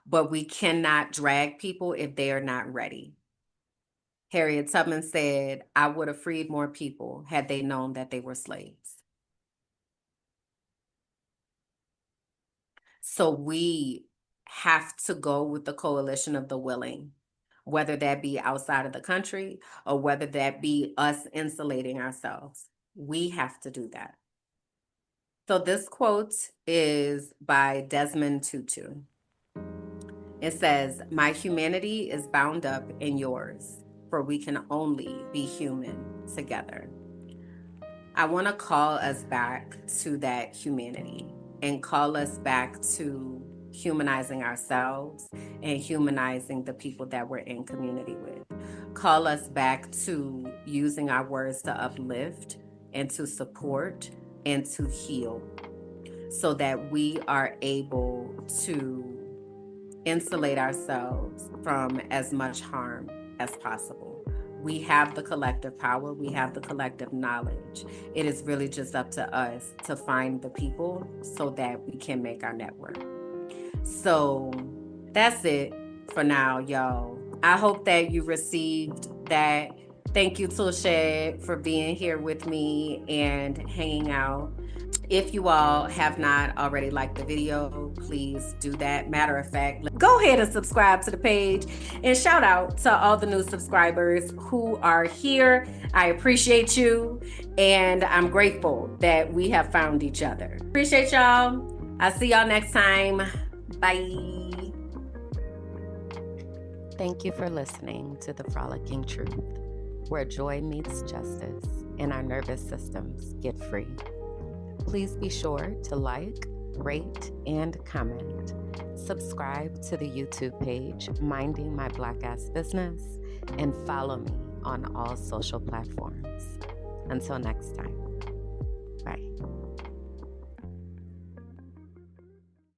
But we cannot drag people if they are not ready. Harriet Tubman said, I would have freed more people had they known that they were slaves. So we have to go with the coalition of the willing, whether that be outside of the country or whether that be us insulating ourselves. We have to do that. So this quote is by Desmond Tutu. It says, my humanity is bound up in yours, for we can only be human together. I want to call us back to that humanity and call us back to humanizing ourselves and humanizing the people that we're in community with. Call us back to using our words to uplift and to support and to heal so that we are able to insulate ourselves from as much harm as possible. We have the collective power. We have the collective knowledge. It is really just up to us to find the people so that we can make our network. So that's it for now, y'all. I hope that you received that. Thank you, Tulshed, for being here with me and hanging out. If you all have not already liked the video, please do that. Matter of fact, go ahead and subscribe to the page, and shout out to all the new subscribers who are here. I appreciate you, and I'm grateful that we have found each other. Appreciate y'all. I'll see y'all next time. Bye. Thank you for listening to The Frolicking Truth. where joy meets justice and our nervous systems get free. Please be sure to like, rate, and comment. Subscribe to the YouTube page, Minding My Black Ass Business, and follow me on all social platforms. Until next time, bye.